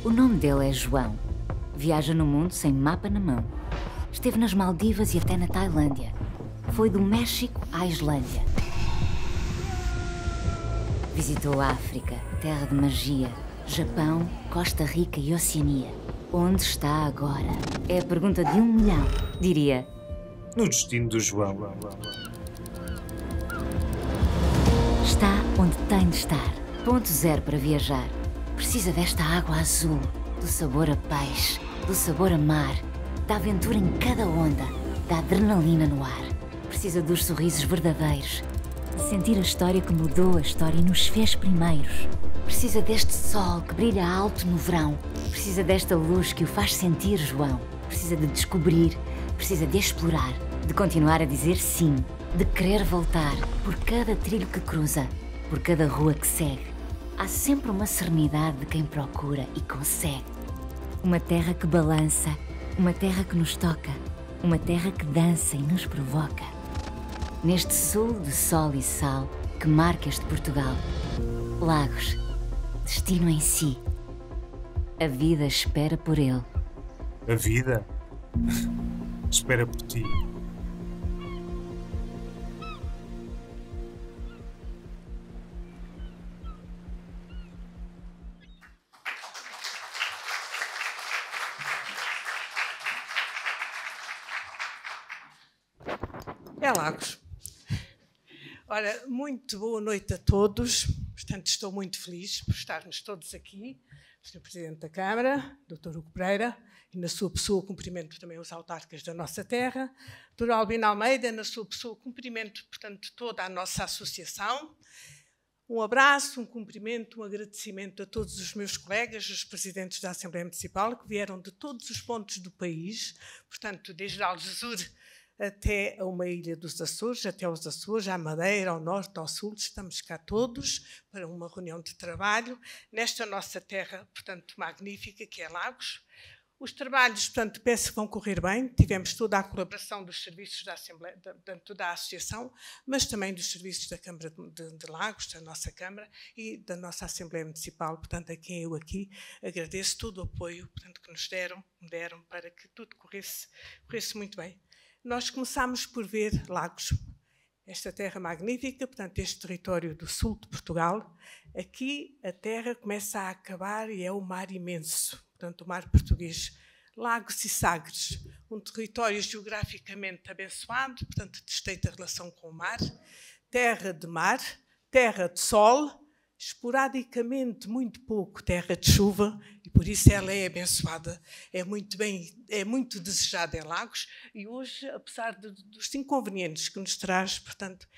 O nome dele é João. Viaja no mundo sem mapa na mão. Esteve nas Maldivas e até na Tailândia. Foi do México à Islândia. Visitou a África, terra de magia, Japão, Costa Rica e Oceania. Onde está agora? É a pergunta de 1 milhão, diria. No destino do João. Está onde tem de estar. Ponto zero para viajar. Precisa desta água azul, do sabor a peixe, do sabor a mar, da aventura em cada onda, da adrenalina no ar. Precisa dos sorrisos verdadeiros, de sentir a história que mudou a história e nos fez primeiros. Precisa deste sol que brilha alto no verão. Precisa desta luz que o faz sentir João. Precisa de descobrir, precisa de explorar, de continuar a dizer sim, de querer voltar por cada trilho que cruza, por cada rua que segue. Há sempre uma serenidade de quem procura e consegue. Uma terra que balança, uma terra que nos toca, uma terra que dança e nos provoca. Neste sul de sol e sal que marca este Portugal. Lagos, destino em si. A vida espera por ele. A vida espera por ti. É Lagos. Ora, muito boa noite a todos. Portanto, estou muito feliz por estarmos todos aqui. O Sr. Presidente da Câmara, Dr. Hugo Pereira, e na sua pessoa cumprimento também os autarcas da nossa terra. Dr. Albino Almeida, na sua pessoa cumprimento, portanto, toda a nossa associação. Um abraço, um cumprimento, um agradecimento a todos os meus colegas, os presidentes da Assembleia Municipal, que vieram de todos os pontos do país, portanto, desde Algesur até a uma ilha dos Açores, até aos Açores, à Madeira, ao norte, ao sul, estamos cá todos para uma reunião de trabalho nesta nossa terra, portanto, magnífica, que é Lagos. Os trabalhos, portanto, penso que vão correr bem. Tivemos toda a colaboração dos serviços da Assembleia, da Associação, mas também dos serviços da Câmara de Lagos, da nossa Câmara e da nossa Assembleia Municipal, portanto, a quem eu aqui agradeço todo o apoio, portanto, que nos deram para que tudo corresse muito bem. Nós começámos por ver Lagos, esta terra magnífica, portanto, este território do sul de Portugal. Aqui a terra começa a acabar e é o mar imenso, portanto, o mar português. Lagos e Sagres, um território geograficamente abençoado, portanto, de estreita relação com o mar, terra de mar, terra de sol, esporadicamente, muito pouco, terra de chuva, e por isso ela é abençoada, é muito desejada em Lagos, e hoje, apesar dos inconvenientes que nos traz, portanto,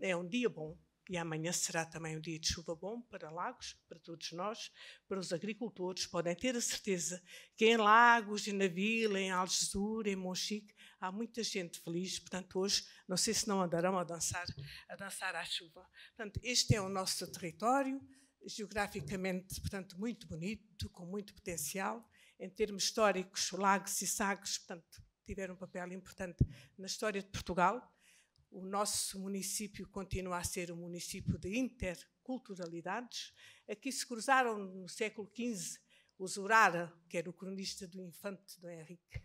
é um dia bom, e amanhã será também um dia de chuva bom para Lagos, para todos nós, para os agricultores. Podem ter a certeza que em Lagos, na Vila, em Algesur, em Monchique, há muita gente feliz. Portanto, hoje, não sei se não andarão a dançar à chuva. Portanto, este é o nosso território, geograficamente, portanto, muito bonito, com muito potencial. Em termos históricos, Lagos e Sagres, portanto, tiveram um papel importante na história de Portugal. O nosso município continua a ser um município de interculturalidades. Aqui se cruzaram no século XV o Zurara, que era o cronista do infante Dom Henrique,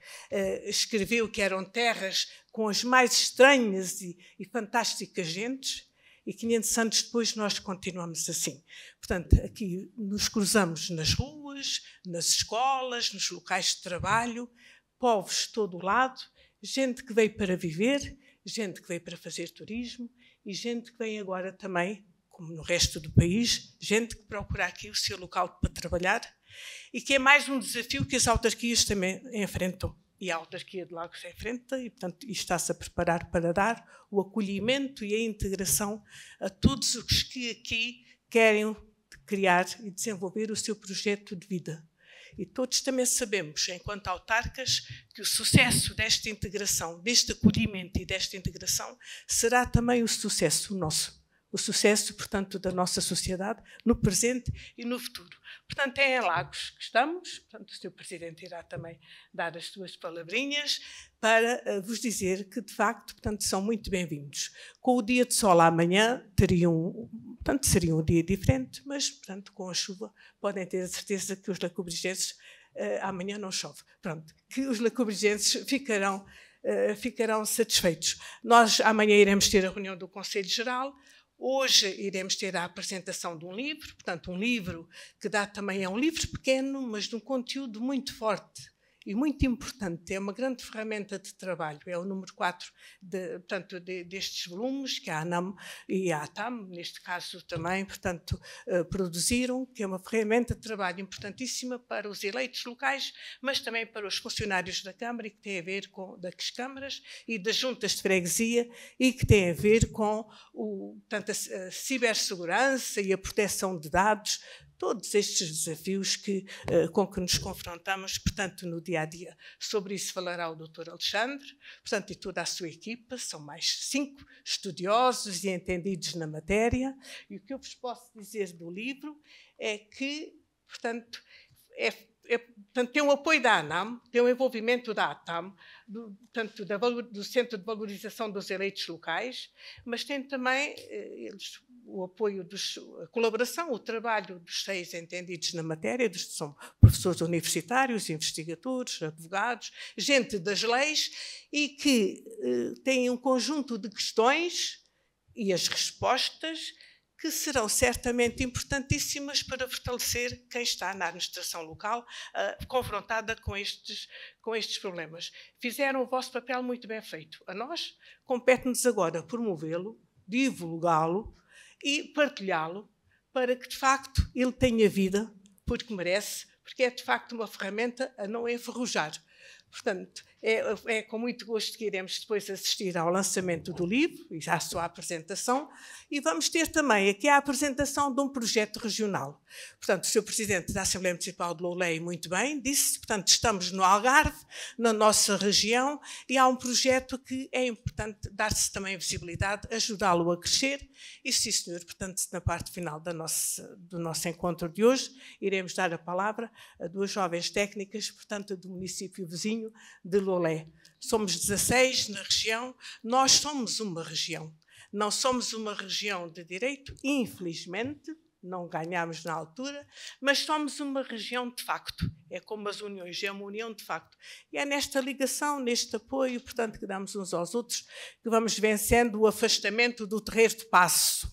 escreveu que eram terras com as mais estranhas e fantásticas gentes, e 500 anos depois nós continuamos assim. Portanto, aqui nos cruzamos nas ruas, nas escolas, nos locais de trabalho, povos de todo o lado, gente que veio para viver, gente que veio para fazer turismo e gente que vem agora também, como no resto do país, gente que procura aqui o seu local para trabalhar e que é mais um desafio que as autarquias também enfrentam. E a autarquia de Lagos enfrenta e, portanto, está-se a preparar para dar o acolhimento e a integração a todos os que aqui querem criar e desenvolver o seu projeto de vida. E todos também sabemos, enquanto autarcas, que o sucesso desta integração, deste acolhimento e desta integração, será também o sucesso nosso. O sucesso, portanto, da nossa sociedade, no presente e no futuro. Portanto, é em Lagos que estamos. Portanto, o Sr. Presidente irá também dar as suas palavrinhas para vos dizer que, de facto, portanto, são muito bem-vindos. Com o dia de sol amanhã, teriam Portanto, seria um dia diferente, mas, portanto, com a chuva, podem ter a certeza que os lacobrigenses, amanhã não chove, pronto, que os lacobrigenses ficarão satisfeitos. Nós amanhã iremos ter a reunião do Conselho Geral. Hoje iremos ter a apresentação de um livro, portanto, um livro que é um livro pequeno, mas de um conteúdo muito forte e muito importante. É uma grande ferramenta de trabalho. É o número 4 destes volumes que a ANAM e a ATAM, neste caso também, portanto, produziram, que é uma ferramenta de trabalho importantíssima para os eleitos locais, mas também para os funcionários da Câmara, e que tem a ver com das câmaras e das juntas de freguesia, e que tem a ver com a cibersegurança e a proteção de dados, todos estes desafios com que nos confrontamos, portanto, no dia-a-dia. Sobre isso falará o Dr. Alexandre, portanto, e toda a sua equipa. São mais 5 estudiosos e entendidos na matéria. E o que eu vos posso dizer do livro é que, portanto, tem o apoio da ANAM, tem o envolvimento da ATAM, do Centro de Valorização dos Eleitos Locais, mas tem também o apoio, a colaboração, o trabalho dos 6 entendidos na matéria, são professores universitários, investigadores, advogados, gente das leis, e que têm um conjunto de questões e as respostas que serão certamente importantíssimas para fortalecer quem está na administração local confrontada com estes problemas. Fizeram o vosso papel muito bem feito. A nós compete-nos agora promovê-lo, divulgá-lo e partilhá-lo para que, de facto, ele tenha vida, porque merece, porque é, de facto, uma ferramenta a não enferrujar. Portanto, é com muito gosto que iremos depois assistir ao lançamento do livro e à sua apresentação, e vamos ter também aqui a apresentação de um projeto regional. Portanto, o Sr. Presidente da Assembleia Municipal de Loulé, muito bem, disse, portanto, estamos no Algarve, na nossa região, e há um projeto que é importante dar-se também visibilidade, ajudá-lo a crescer, e sim, senhor, portanto, na parte final do nosso encontro de hoje, iremos dar a palavra a 2 jovens técnicas, portanto, do município vizinho de Loulé. Somos 16 na região, nós somos uma região. Não somos uma região de direito, infelizmente, não ganhámos na altura, mas somos uma região de facto. É como as uniões, é uma união de facto. E é nesta ligação, neste apoio, portanto, que damos uns aos outros, que vamos vencendo o afastamento do terreiro de Paço.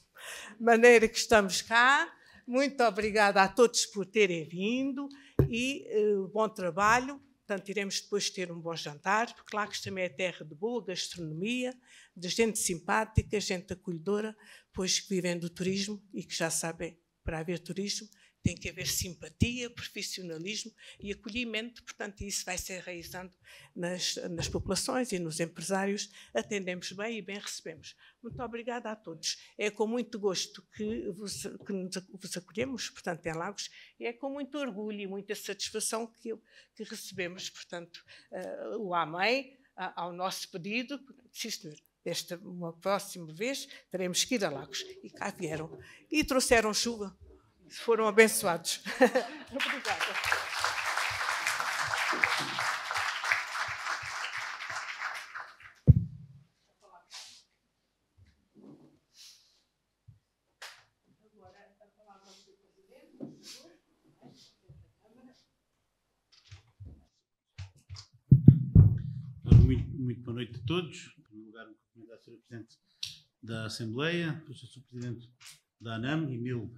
De maneira que estamos cá. Muito obrigada a todos por terem vindo e bom trabalho. Portanto, iremos depois ter um bom jantar, porque Lagos também é terra de boa gastronomia, de gente simpática, gente acolhedora, pois que vivem do turismo e que já sabem, para haver turismo, tem que haver simpatia, profissionalismo e acolhimento, portanto, isso vai se enraizando nas populações e nos empresários. Atendemos bem e bem recebemos. Muito obrigada a todos. É com muito gosto que vos acolhemos, portanto, em Lagos, e é com muito orgulho e muita satisfação que recebemos, portanto, o AMEI ao nosso pedido. Sim, senhor. Uma próxima vez teremos que ir a Lagos. E cá vieram. E trouxeram chuva. Foram abençoados. Obrigada. Muito boa noite a todos. Em primeiro lugar, um cumprimento à Sra. Presidente da Assembleia, depois ao Sr. Presidente da ANAM, Emil,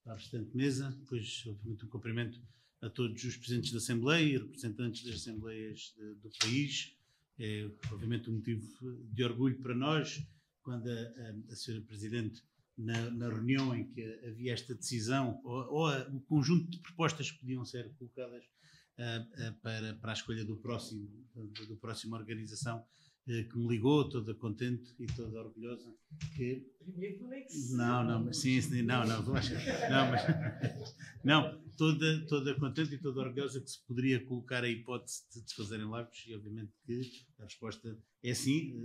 à restante mesa, depois, obviamente, um cumprimento a todos os presidentes da Assembleia e representantes das Assembleias do país. É, obviamente, um motivo de orgulho para nós, quando a Sra. Presidente, na reunião em que havia esta decisão, ou o conjunto de propostas que podiam ser colocadas para a escolha da próxima organização, que me ligou, toda contente e toda orgulhosa que... toda contente e toda orgulhosa que se poderia colocar a hipótese de fazer em Lagos, e obviamente que a resposta é sim.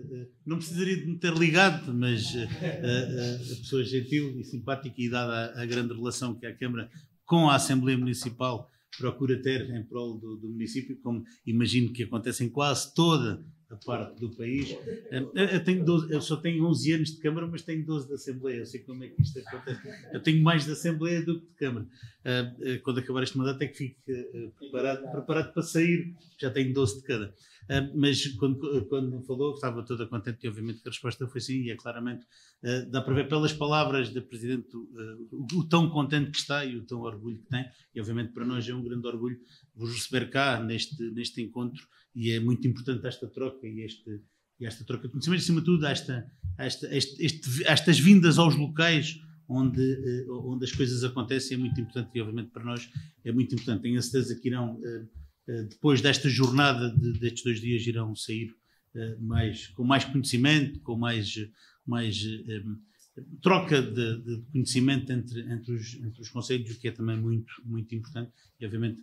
Não precisaria de me ter ligado, mas a pessoa gentil e simpática, e dada a grande relação que a Câmara com a Assembleia Municipal procura ter em prol do município, como imagino que acontece em quase toda a parte do país. Eu só tenho 11 anos de Câmara, mas tenho 12 de Assembleia. Eu sei como é que isto acontece. Eu tenho mais de Assembleia do que de Câmara. Quando acabar este mandato é que fico preparado para sair. Já tenho 12 de cada. Mas quando falou, estava toda contente e obviamente que a resposta foi sim, e é claramente, dá para ver pelas palavras da Presidente o tão contente que está e o tão orgulho que tem, e obviamente para nós é um grande orgulho vos receber cá neste encontro, e é muito importante esta troca e esta troca de conhecimento, acima de tudo estas vindas aos locais onde as coisas acontecem, é muito importante, e obviamente para nós é muito importante. Tenho a certeza que irão, depois desta jornada destes 2 dias, irão sair com mais conhecimento, com mais troca de conhecimento entre os concelhos, o que é também muito, muito importante, e obviamente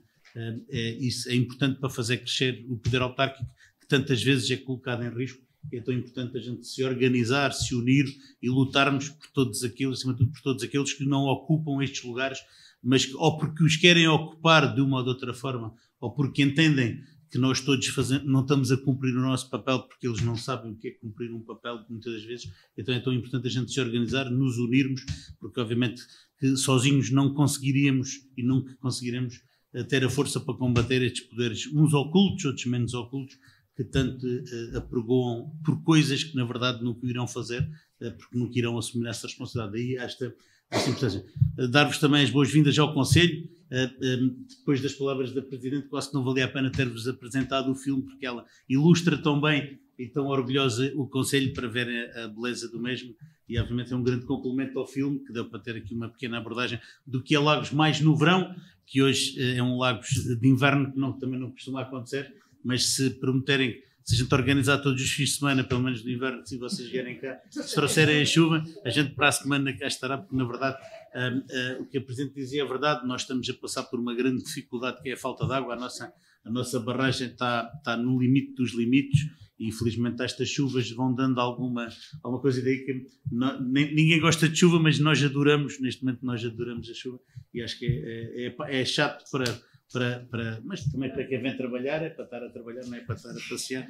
isso é importante para fazer crescer o poder autárquico, que tantas vezes é colocado em risco. É tão importante a gente se organizar, se unir e lutarmos por todos aqueles, acima de tudo por todos aqueles que não ocupam estes lugares, mas ou porque os querem ocupar de uma ou de outra forma, ou porque entendem que nós todos não estamos a cumprir o nosso papel porque eles não sabem o que é cumprir um papel, muitas das vezes. Então é tão importante a gente se organizar, nos unirmos, porque obviamente que sozinhos não conseguiríamos e nunca conseguiremos ter a força para combater estes poderes, uns ocultos, outros menos ocultos, que tanto apregoam por coisas que na verdade nunca irão fazer, porque nunca irão assumir essa responsabilidade. Daí esta importância. Dar-vos também as boas-vindas ao Conselho. Depois das palavras da Presidente, quase que não valia a pena ter-vos apresentado o filme, porque ela ilustra tão bem e tão orgulhosa o Conselho para verem a beleza do mesmo, e obviamente é um grande complemento ao filme, que deu para ter aqui uma pequena abordagem do que é Lagos mais no verão, que hoje é um Lagos de inverno, que também não costuma acontecer, mas se prometerem, se a gente organizar todos os fins de semana, pelo menos no inverno, se vocês vierem cá, se trouxerem a chuva, a gente para a semana cá estará, porque na verdade o que a Presidente dizia é verdade, nós estamos a passar por uma grande dificuldade que é a falta de água, a nossa barragem está no limite dos limites, e infelizmente estas chuvas vão dando alguma coisa, daí que ninguém gosta de chuva, mas nós adoramos, neste momento nós adoramos a chuva, e acho que é chato mas também para quem vem trabalhar, é para estar a trabalhar, não é para estar a passear.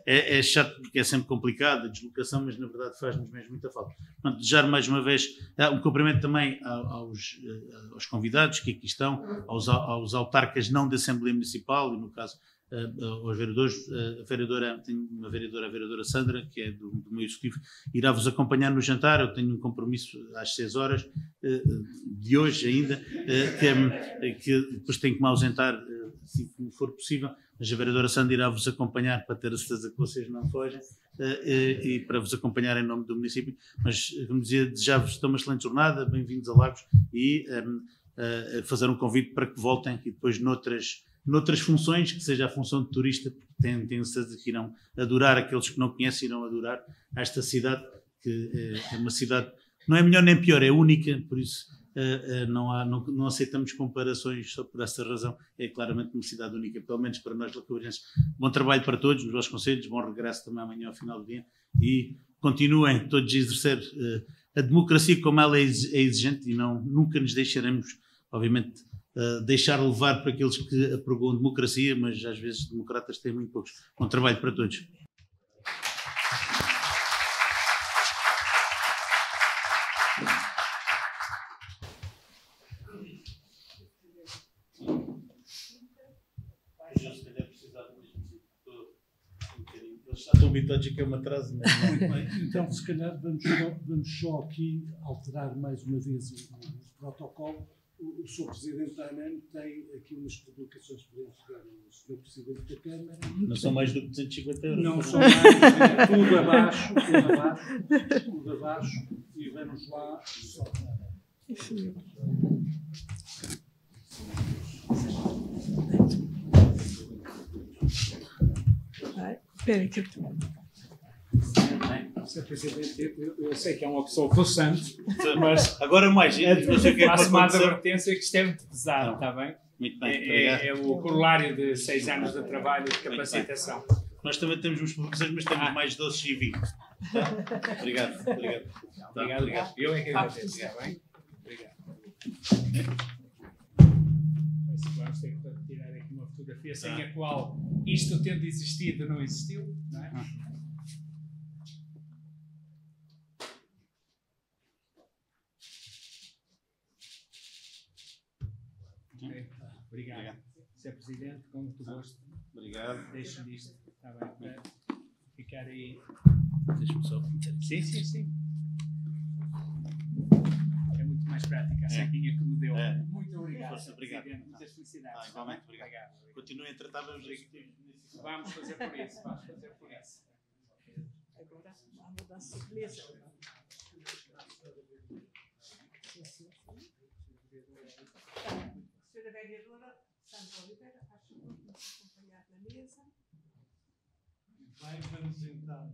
É chato porque é sempre complicado a deslocação, mas na verdade faz-nos mesmo muita falta. Portanto, desejar mais uma vez um cumprimento também aos convidados que aqui estão, aos autarcas não da Assembleia Municipal, e no caso aos vereadores, tenho uma vereadora, a vereadora Sandra, que é do meu executivo, irá-vos acompanhar no jantar. Eu tenho um compromisso às 6 horas de hoje ainda, que depois tenho que me ausentar, assim como for possível, mas a vereadora Sandra irá-vos acompanhar para ter a certeza que vocês não fogem, e para vos acompanhar em nome do município. Mas, como dizia, desejar-vos uma excelente jornada, bem-vindos a Lagos, e fazer um convite para que voltem, e depois noutras funções, que seja a função de turista, porque tenho certeza que irão adorar, aqueles que não conhecem irão adorar esta cidade, que é uma cidade, não é melhor nem pior, é única, por isso não aceitamos comparações só por essa razão, é claramente uma cidade única, pelo menos para nós lacourenses. Bom trabalho para todos, nos vossos conselhos, bom regresso também amanhã ao final do dia, e continuem todos a exercer a democracia como ela é exigente, e nunca nos deixaremos, obviamente, deixar levar para aqueles que apregoam democracia, mas às vezes democratas têm muito poucos. Bom trabalho para todos. Estão habituados a que é uma atraso, mas então, se calhar, vamos só aqui alterar mais uma vez o protocolo. O Sr. Presidente da ANAM tem aqui umas publicações para entregar ao Sr. Presidente da Câmara. Não são mais do que 250 euros? Não são mais, tudo abaixo, e vamos lá só para... Espera que eu estou... Sr. Presidente, eu sei que é uma pessoa possante, mas agora mais gente, não sei o que é que faço uma advertência que isto é muito pesado, está bem? Muito bem, é o corolário de 6 anos de trabalho e de capacitação. Nós também temos uns publicações, mas temos mais doces e vinho. Obrigado. Obrigado. Eu é que agradeço, está bem? Obrigado. vamos ter que tirar aqui uma fotografia sem a qual isto tendo existido não existiu, não é? Okay. Obrigado. Sr. Presidente, com muito gosto. Obrigado. Deixo-me isto, está bem, para ficar aí. Deixa-me só. Sim, sim, sim. É muito mais prática a saquinha que me deu. Muito obrigado. Força, obrigado. Presidente. Muitas felicidades. Igualmente, obrigado. Continuem a tratar os objetivos. Vamos fazer por isso, vamos fazer por isso. Agora, a mudança de mesa. Senhora vereadora Sandra Oliveira, faz favor de nos acompanhar na mesa. Bem, vamos então.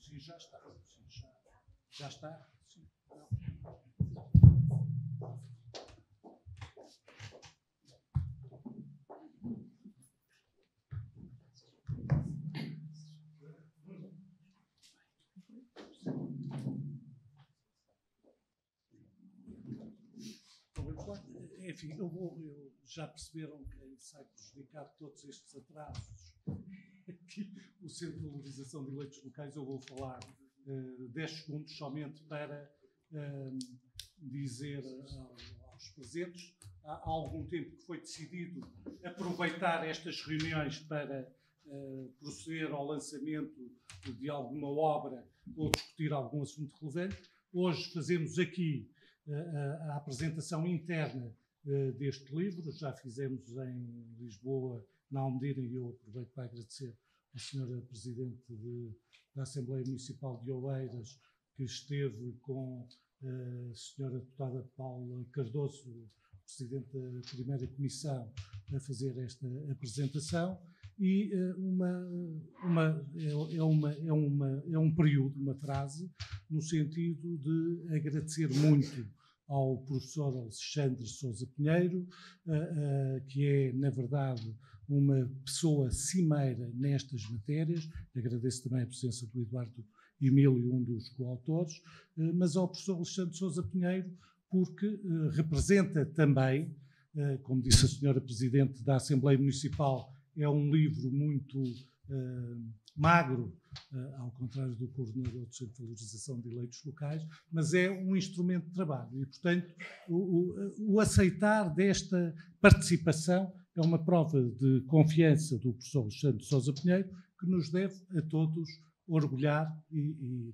Sim, já está. Sim, já está? Sim. Enfim, já perceberam que sai prejudicar todos estes atrasos. Aqui, o Centro de Valorização de Eleitos Locais, eu vou falar 10 segundos somente para dizer aos presentes, há algum tempo que foi decidido aproveitar estas reuniões para proceder ao lançamento de alguma obra ou discutir algum assunto relevante. Hoje fazemos aqui a apresentação interna deste livro, já fizemos em Lisboa, na Almedina, e eu aproveito para agradecer à senhora Presidente da Assembleia Municipal de Oeiras, que esteve com a senhora deputada Paula Cardoso, Presidente da Primeira Comissão, a fazer esta apresentação. E é um período, uma frase, no sentido de agradecer muito ao professor Alexandre Sousa Pinheiro, que é, na verdade, uma pessoa cimeira nestas matérias. Agradeço também a presença do Eduardo Emílio, um dos coautores, mas ao professor Alexandre Sousa Pinheiro, porque representa também, como disse a senhora Presidente da Assembleia Municipal, é um livro muito magro, ao contrário do coordenador do Centro de Valorização de Eleitos Locais, mas é um instrumento de trabalho e, portanto, o aceitar desta participação é uma prova de confiança do professor Alexandre de Sousa Pinheiro, que nos deve a todos orgulhar, e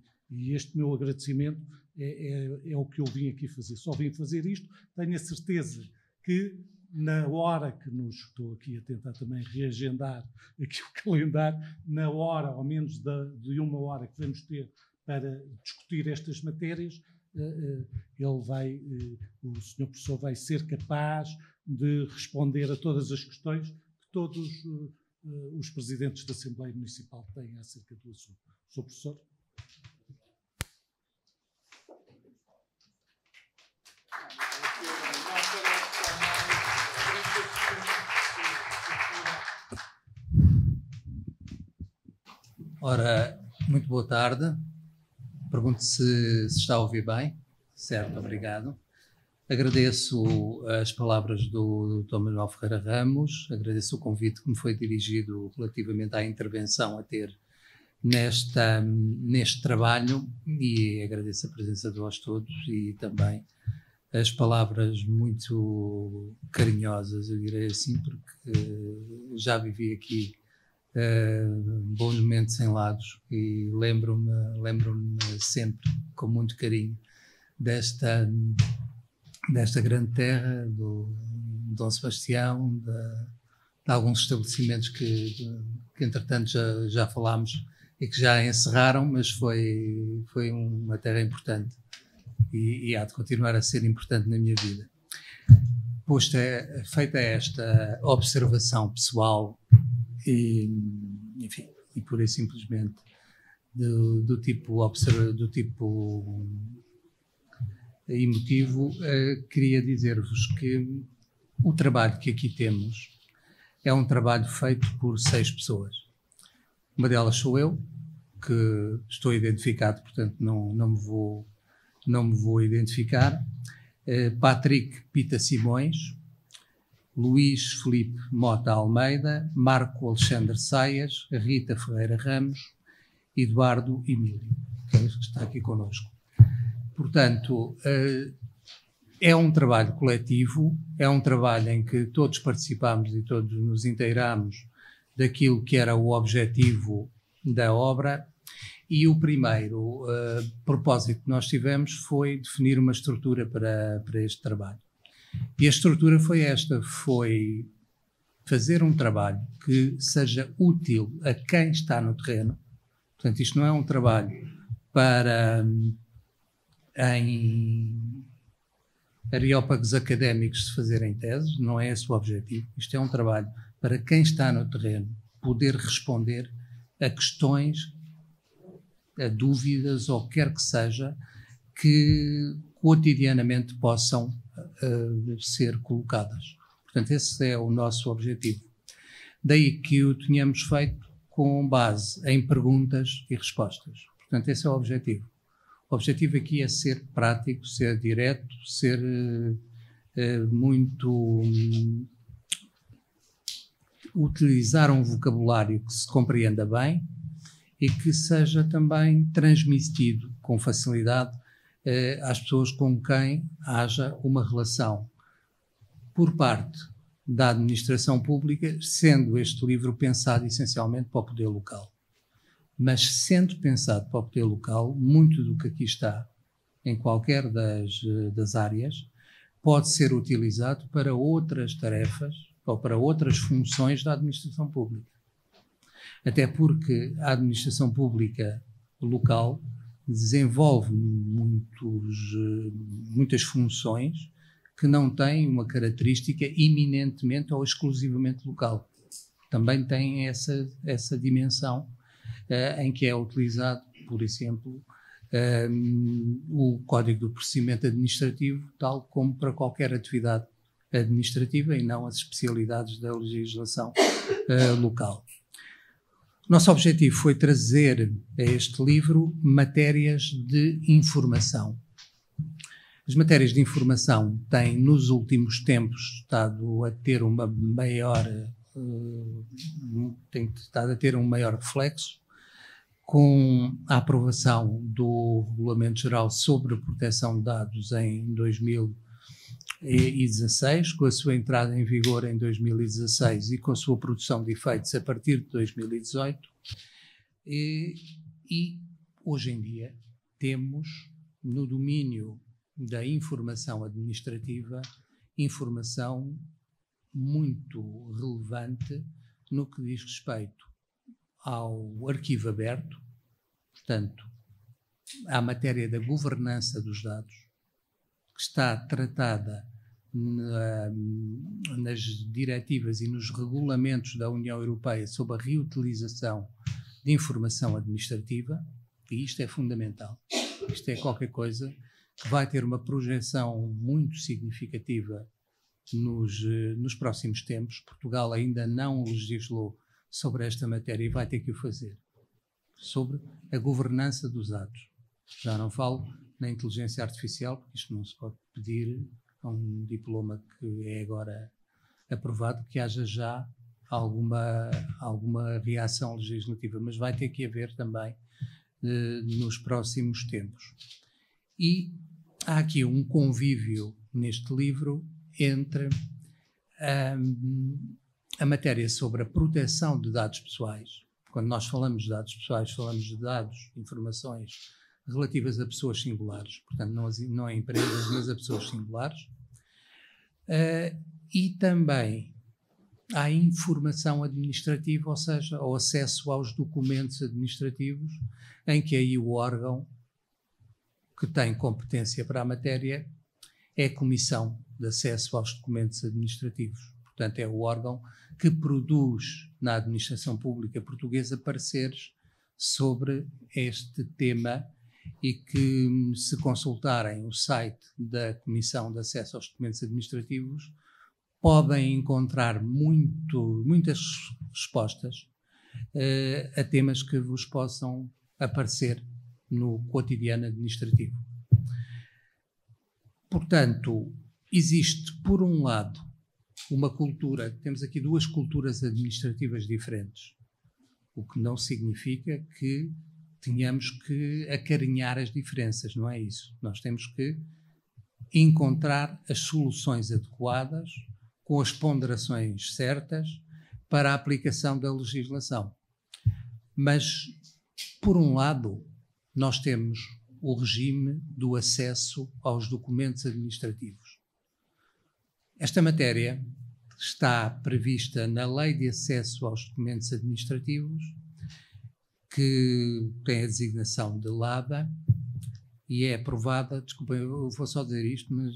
este meu agradecimento é o que eu vim aqui fazer. Só vim fazer isto, tenho a certeza que na hora que estou aqui a tentar também reagendar aqui o calendário, na hora, ao menos de uma hora que vamos ter para discutir estas matérias, o senhor professor vai ser capaz de responder a todas as questões que todos os presidentes da Assembleia Municipal têm acerca do assunto. Sr. Professor. Ora, muito boa tarde. Pergunto se está a ouvir bem. Certo, obrigado. Agradeço as palavras do Dr. Manuel Ferreira Ramos, agradeço o convite que me foi dirigido relativamente à intervenção a ter neste trabalho, e agradeço a presença de vós todos e também as palavras muito carinhosas, eu direi assim, porque já vivi aqui bons momentos em Lagos e lembro-me sempre com muito carinho desta grande terra, do Dom Sebastião, de alguns estabelecimentos que entretanto já falámos e que já encerraram, mas foi uma terra importante e há de continuar a ser importante na minha vida. Feita esta observação pessoal e, enfim, e pura e simplesmente do tipo emotivo, queria dizer-vos que o trabalho que aqui temos é um trabalho feito por 6 pessoas. Uma delas sou eu, que estou identificado, portanto não me vou identificar. Patrick Pita Simões, Luís Felipe Mota Almeida, Marco Alexandre Saias, Rita Ferreira Ramos, Eduardo Emílio, que está aqui connosco. Portanto, é um trabalho coletivo, é um trabalho em que todos participamos e todos nos inteiramos daquilo que era o objetivo da obra, e o primeiro propósito que nós tivemos foi definir uma estrutura para este trabalho. E a estrutura foi esta, foi fazer um trabalho que seja útil a quem está no terreno. Portanto, isto não é um trabalho para em areópagos académicos se fazerem teses, não é esse o objetivo. Isto é um trabalho para quem está no terreno poder responder a questões, a dúvidas ou quer que seja, que cotidianamente possam ser colocadas. Portanto, esse é o nosso objetivo. Daí que o tenhamos feito com base em perguntas e respostas. Portanto, esse é o objetivo. O objetivo aqui é ser prático, ser direto, ser muito... utilizar um vocabulário que se compreenda bem e que seja também transmitido com facilidade às pessoas com quem haja uma relação por parte da administração pública, sendo este livro pensado essencialmente para o poder local. Mas sendo pensado para o poder local, muito do que aqui está, em qualquer das áreas, pode ser utilizado para outras tarefas ou para outras funções da administração pública. Até porque a administração pública local desenvolve muitas funções que não têm uma característica eminentemente ou exclusivamente local. Também tem essa dimensão em que é utilizado, por exemplo, o Código do Procedimento Administrativo, tal como para qualquer atividade administrativa e não as especialidades da legislação local. Nosso objetivo foi trazer a este livro matérias de informação. As matérias de informação têm, nos últimos tempos, estado a ter um maior reflexo, com a aprovação do Regulamento Geral sobre a Proteção de Dados em 2016, com a sua entrada em vigor em 2016 e com a sua produção de efeitos a partir de 2018. E hoje em dia temos, no domínio da informação administrativa, informação muito relevante no que diz respeito ao arquivo aberto, portanto, à matéria da governança dos dados, que está tratada nas diretivas e nos regulamentos da União Europeia sobre a reutilização de informação administrativa, e isto é fundamental. Isto é qualquer coisa que vai ter uma projeção muito significativa nos próximos tempos. Portugal ainda não legislou sobre esta matéria e vai ter que o fazer, sobre a governança dos dados. Já não falo na inteligência artificial, porque isto não se pode pedir a um diploma que é agora aprovado, que haja já alguma reação legislativa, mas vai ter que haver também nos próximos tempos. E há aqui um convívio neste livro entre a matéria sobre a proteção de dados pessoais. Quando nós falamos de dados pessoais, falamos de dados, informações relativas a pessoas singulares, portanto não a empresas, mas a pessoas singulares, e também à informação administrativa, ou seja, ao acesso aos documentos administrativos, em que aí o órgão que tem competência para a matéria é a Comissão de Acesso aos Documentos Administrativos. Portanto, é o órgão que produz na administração pública portuguesa pareceres sobre este tema e que, se consultarem o site da Comissão de Acesso aos Documentos Administrativos, podem encontrar muitas respostas a temas que vos possam aparecer no cotidiano administrativo. Portanto, existe, por um lado, uma cultura, temos aqui duas culturas administrativas diferentes, o que não significa que tenhamos que acarinhar as diferenças, não é isso. Nós temos que encontrar as soluções adequadas, com as ponderações certas, para a aplicação da legislação. Mas, por um lado, nós temos o regime do acesso aos documentos administrativos. Esta matéria está prevista na Lei de Acesso aos Documentos Administrativos, que tem a designação de LADA e é aprovada, desculpem, eu vou só dizer isto, mas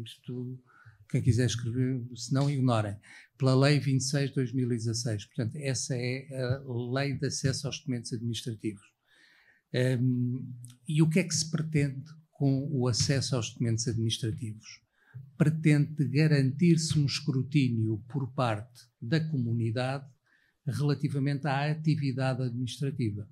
isto, quem quiser escrever, se não, ignorem, pela Lei 26 de 2016. Portanto, essa é a Lei de Acesso aos Documentos Administrativos. E o que é que se pretende com o acesso aos documentos administrativos? Pretende garantir-se um escrutínio por parte da comunidade relativamente à atividade administrativa,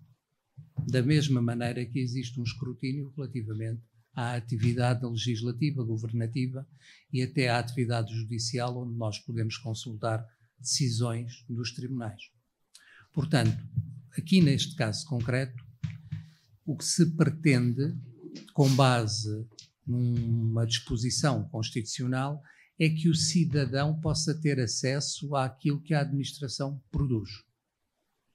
da mesma maneira que existe um escrutínio relativamente à atividade legislativa, governativa e até à atividade judicial, onde nós podemos consultar decisões dos tribunais. Portanto, aqui neste caso concreto, o que se pretende, com base numa disposição constitucional, é que o cidadão possa ter acesso àquilo que a administração produz.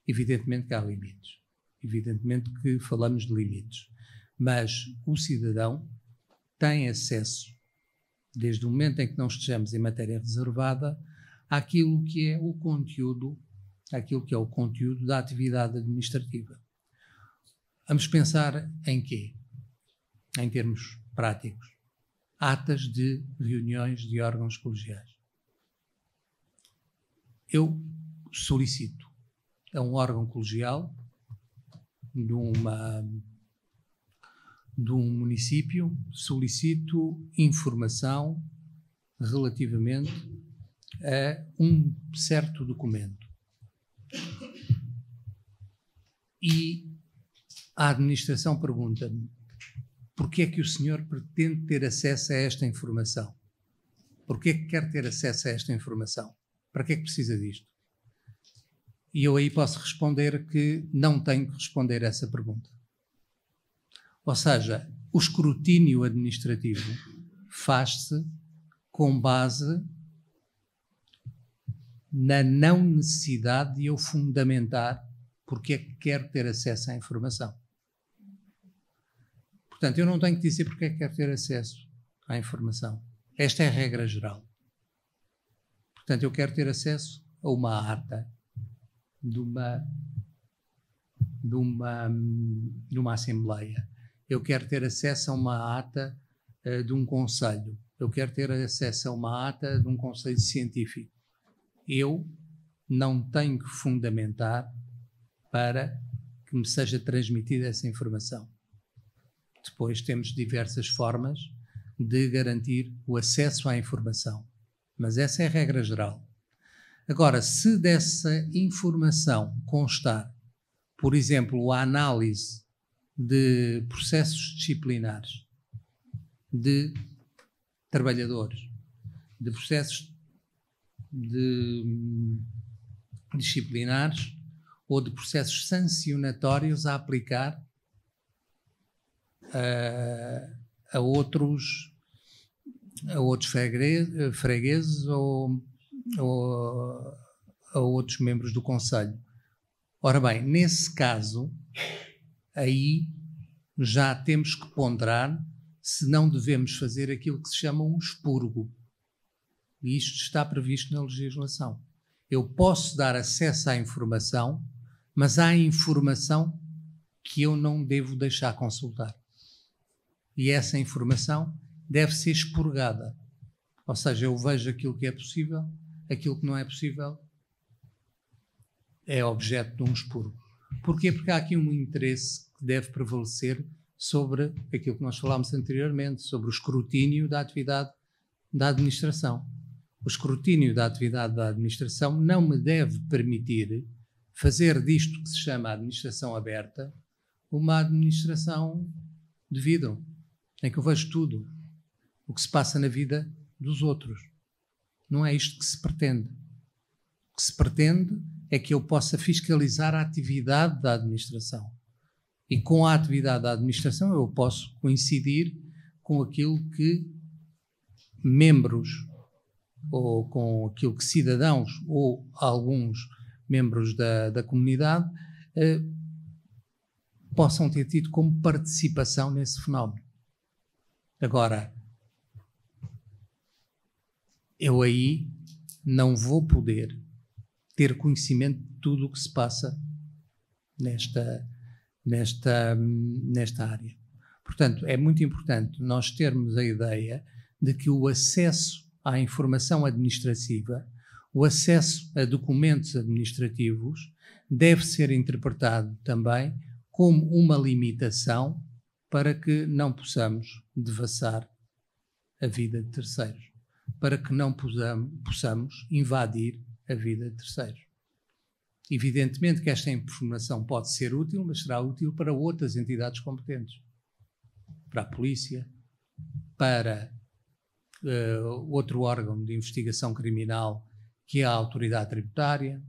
Evidentemente que há limites. Evidentemente que falamos de limites. Mas o cidadão tem acesso, desde o momento em que não estejamos em matéria reservada, àquilo que é o conteúdo, da atividade administrativa. Vamos pensar em quê? Em termos práticos. Atas de reuniões de órgãos colegiais. Eu solicito a um órgão colegial de um município, solicito informação relativamente a um certo documento. E a administração pergunta-me: porquê é que o senhor pretende ter acesso a esta informação? Porquê é que quer ter acesso a esta informação? Para que é que precisa disto? E eu aí posso responder que não tenho que responder a essa pergunta. Ou seja, o escrutínio administrativo faz-se com base na não necessidade de eu fundamentar porque é que quero ter acesso à informação. Portanto, eu não tenho que dizer porque é que quero ter acesso à informação. Esta é a regra geral. Portanto, eu quero ter acesso a uma ata de uma assembleia. Eu quero ter acesso a uma ata de um conselho. Eu quero ter acesso a uma ata de um conselho científico. Eu não tenho que fundamentar para que me seja transmitida essa informação. Depois temos diversas formas de garantir o acesso à informação. Mas essa é a regra geral. Agora, se dessa informação constar, por exemplo, a análise de processos disciplinares de trabalhadores, de processos disciplinares ou de processos sancionatórios a aplicar a outros fregueses ou a outros membros do Conselho. Ora bem, nesse caso, aí já temos que ponderar se não devemos fazer aquilo que se chama um expurgo. E isto está previsto na legislação. Eu posso dar acesso à informação, mas há informação que eu não devo deixar consultar. E essa informação deve ser expurgada. Ou seja, eu vejo aquilo que é possível, aquilo que não é possível é objeto de um expurgo. Porquê? Porque há aqui um interesse que deve prevalecer sobre aquilo que nós falámos anteriormente, sobre o escrutínio da atividade da administração. O escrutínio da atividade da administração não me deve permitir fazer disto que se chama administração aberta uma administração de vidro, em que eu vejo tudo o que se passa na vida dos outros. Não é isto que se pretende. O que se pretende é que eu possa fiscalizar a atividade da administração. E com a atividade da administração eu posso coincidir com aquilo que membros, ou com aquilo que cidadãos, ou alguns membros da comunidade, possam ter tido como participação nesse fenómeno. Agora, eu aí não vou poder ter conhecimento de tudo o que se passa nesta área. Portanto, é muito importante nós termos a ideia de que o acesso à informação administrativa, o acesso a documentos administrativos, deve ser interpretado também como uma limitação para que não possamos devassar a vida de terceiros, para que não possamos invadir a vida de terceiros. Evidentemente que esta informação pode ser útil, mas será útil para outras entidades competentes, para a polícia, para outro órgão de investigação criminal, que é a autoridade tributária.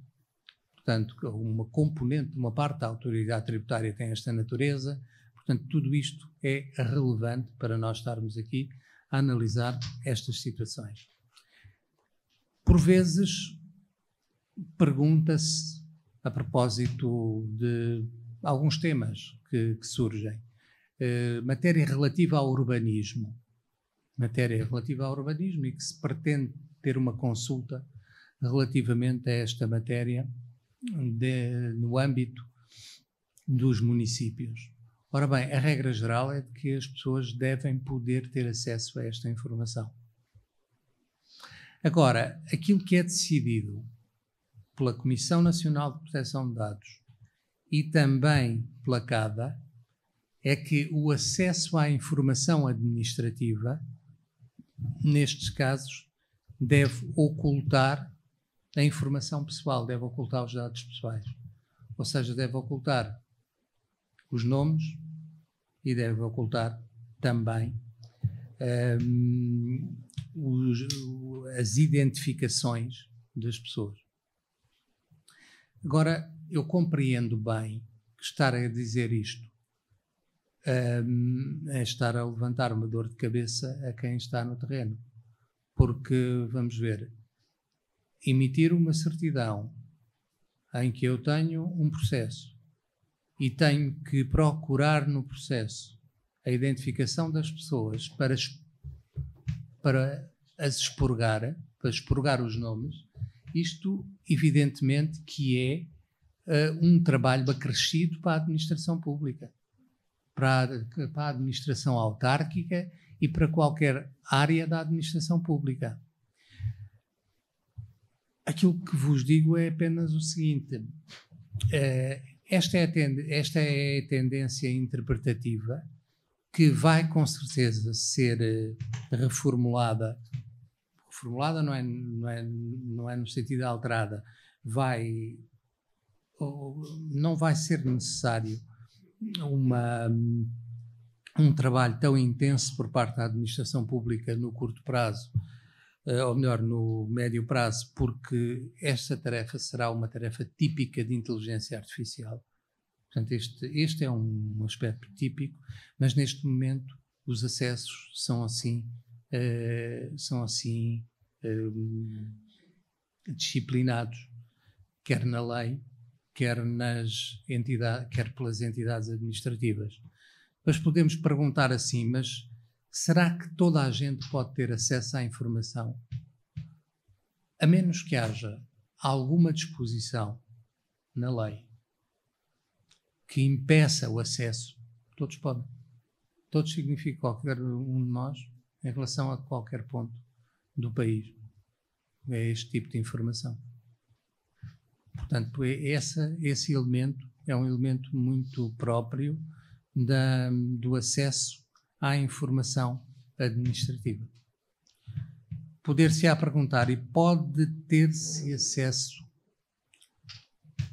Portanto, uma componente, uma parte da autoridade tributária tem esta natureza. Portanto, tudo isto é relevante para nós estarmos aqui a analisar estas situações. Por vezes, pergunta-se, a propósito de alguns temas que surgem, matéria relativa ao urbanismo. Matéria relativa ao urbanismo e que se pretende ter uma consulta relativamente a esta matéria no âmbito dos municípios. Ora bem, a regra geral é de que as pessoas devem poder ter acesso a esta informação. Agora, aquilo que é decidido pela Comissão Nacional de Proteção de Dados e também pela CADA é que o acesso à informação administrativa, nestes casos, deve ocultar a informação pessoal, deve ocultar os dados pessoais. Ou seja, deve ocultar os nomes e deve ocultar também as identificações das pessoas. Agora, eu compreendo bem que estar a dizer isto é estar a levantar uma dor de cabeça a quem está no terreno. Porque, vamos ver, emitir uma certidão em que eu tenho um processo e tenho que procurar no processo a identificação das pessoas para as expurgar, para expurgar os nomes, isto evidentemente que é um trabalho acrescido para a administração pública, para a administração autárquica e para qualquer área da administração pública. Aquilo que vos digo é apenas o seguinte, esta é a tendência interpretativa que vai com certeza ser reformulada. Reformulada não é no sentido alterada. Não vai ser necessário um trabalho tão intenso por parte da administração pública no curto prazo, ou melhor, no médio prazo, porque esta tarefa será uma tarefa típica de inteligência artificial. Portanto, este é um aspecto típico, mas neste momento os acessos são assim disciplinados, quer na lei, quer pelas entidades administrativas. Mas podemos perguntar assim, mas será que toda a gente pode ter acesso à informação? A menos que haja alguma disposição na lei que impeça o acesso, todos podem. Todos significa qualquer um de nós em relação a qualquer ponto do país. É este tipo de informação. Portanto, esse elemento é um elemento muito próprio do acesso à informação administrativa. Poder-se-á perguntar, e pode ter-se acesso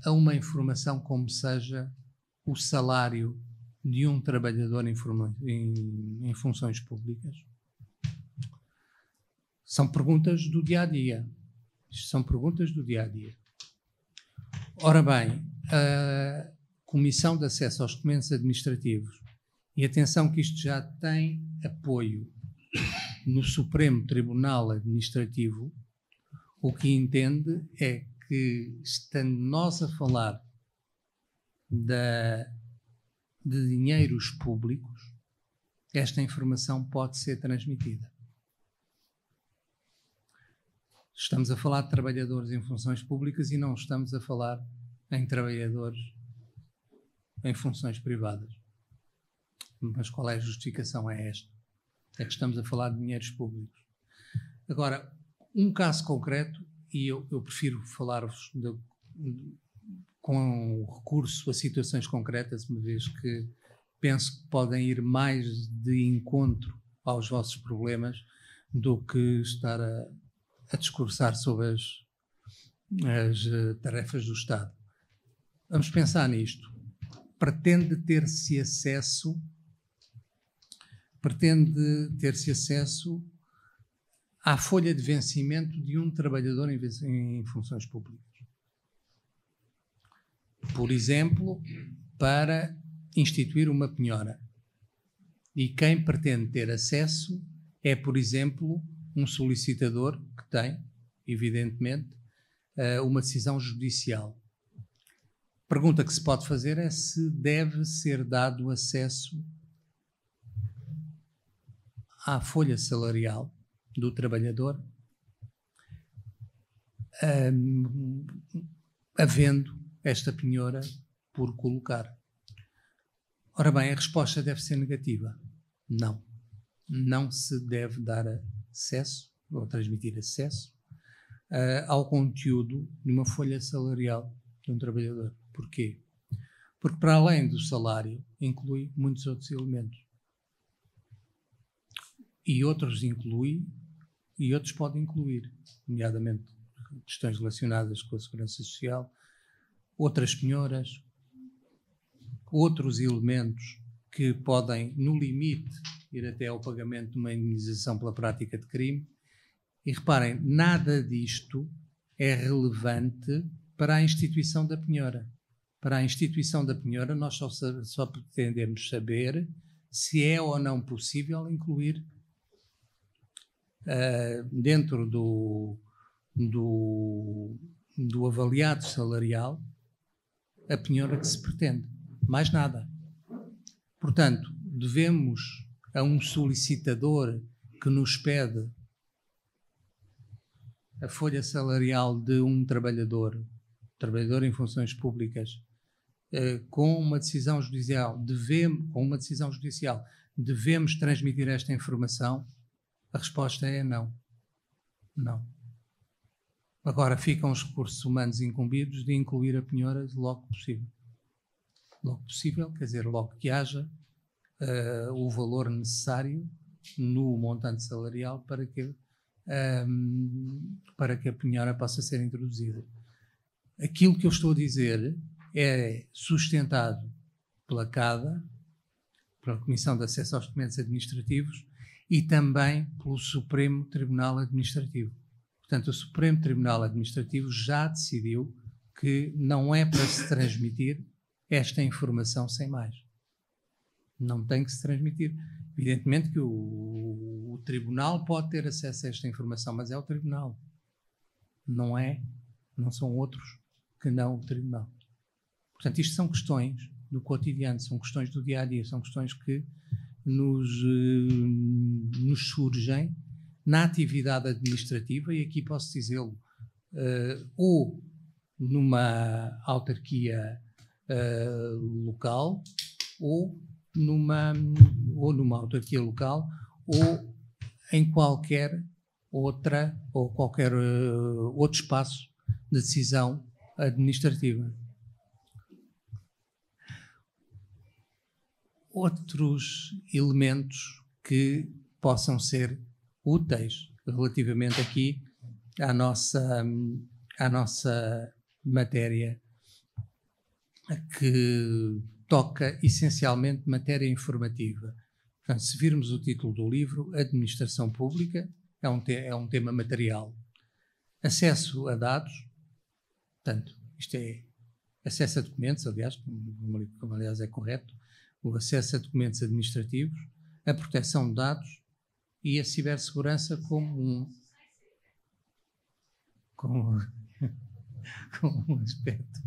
a uma informação como seja o salário de um trabalhador em funções públicas? São perguntas do dia-a-dia. Isto são perguntas do dia-a-dia. Ora bem, a Comissão de Acesso aos Documentos Administrativos, e atenção que isto já tem apoio no Supremo Tribunal Administrativo, o que entende é que, estando nós a falar de dinheiros públicos, esta informação pode ser transmitida. Estamos a falar de trabalhadores em funções públicas e não estamos a falar em trabalhadores em funções privadas. Mas qual é a justificação? É esta. É que estamos a falar de dinheiros públicos. Agora, um caso concreto, e eu prefiro falar-vos com recurso a situações concretas, uma vez que penso que podem ir mais de encontro aos vossos problemas do que estar a discursar sobre as tarefas do Estado. Vamos pensar nisto. Pretende ter-se acesso à folha de vencimento de um trabalhador em funções públicas. Por exemplo, para instituir uma penhora. E quem pretende ter acesso é, por exemplo, um solicitador que tem, evidentemente, uma decisão judicial. A pergunta que se pode fazer é se deve ser dado acesso à folha salarial do trabalhador, havendo esta penhora por colocar. Ora bem, a resposta deve ser negativa. Não. Não se deve dar acesso, ou transmitir acesso, ao conteúdo de uma folha salarial de um trabalhador. Porquê? Porque para além do salário, inclui muitos outros elementos. E outros inclui, e outros podem incluir, nomeadamente questões relacionadas com a segurança social, outras penhoras, outros elementos que podem, no limite, ir até ao pagamento de uma indemnização pela prática de crime. E reparem, nada disto é relevante para a instituição da penhora. Para a instituição da penhora, nós só pretendemos saber se é ou não possível incluir dentro do avaliado salarial a penhora que se pretende. Mais nada. Portanto, devemos a um solicitador que nos pede a folha salarial de um trabalhador em funções públicas, com uma decisão judicial, devemos transmitir esta informação? A resposta é não. Não. Agora ficam os recursos humanos incumbidos de incluir a penhora logo que possível. Logo que possível, quer dizer, logo que haja o valor necessário no montante salarial para que a penhora possa ser introduzida. Aquilo que eu estou a dizer é sustentado pela CADA, pela Comissão de Acesso aos Documentos Administrativos e também pelo Supremo Tribunal Administrativo. Portanto, o Supremo Tribunal Administrativo já decidiu que não é para se transmitir esta informação sem mais. Não tem que se transmitir. Evidentemente que o Tribunal pode ter acesso a esta informação, mas é o Tribunal. Não são outros que não o Tribunal. Portanto, isto são questões do cotidiano, são questões do dia-a-dia, são questões que nos surgem na atividade administrativa, e aqui posso dizê-lo, ou numa autarquia local, ou numa autarquia local, ou em qualquer outro espaço de decisão administrativa. Outros elementos que possam ser úteis relativamente aqui à nossa matéria que toca essencialmente matéria informativa. Portanto, se virmos o título do livro, Administração Pública, é um tema material. Acesso a dados, portanto, isto é acesso a documentos, aliás, como aliás é correto, o acesso a documentos administrativos, a proteção de dados e a cibersegurança como um aspecto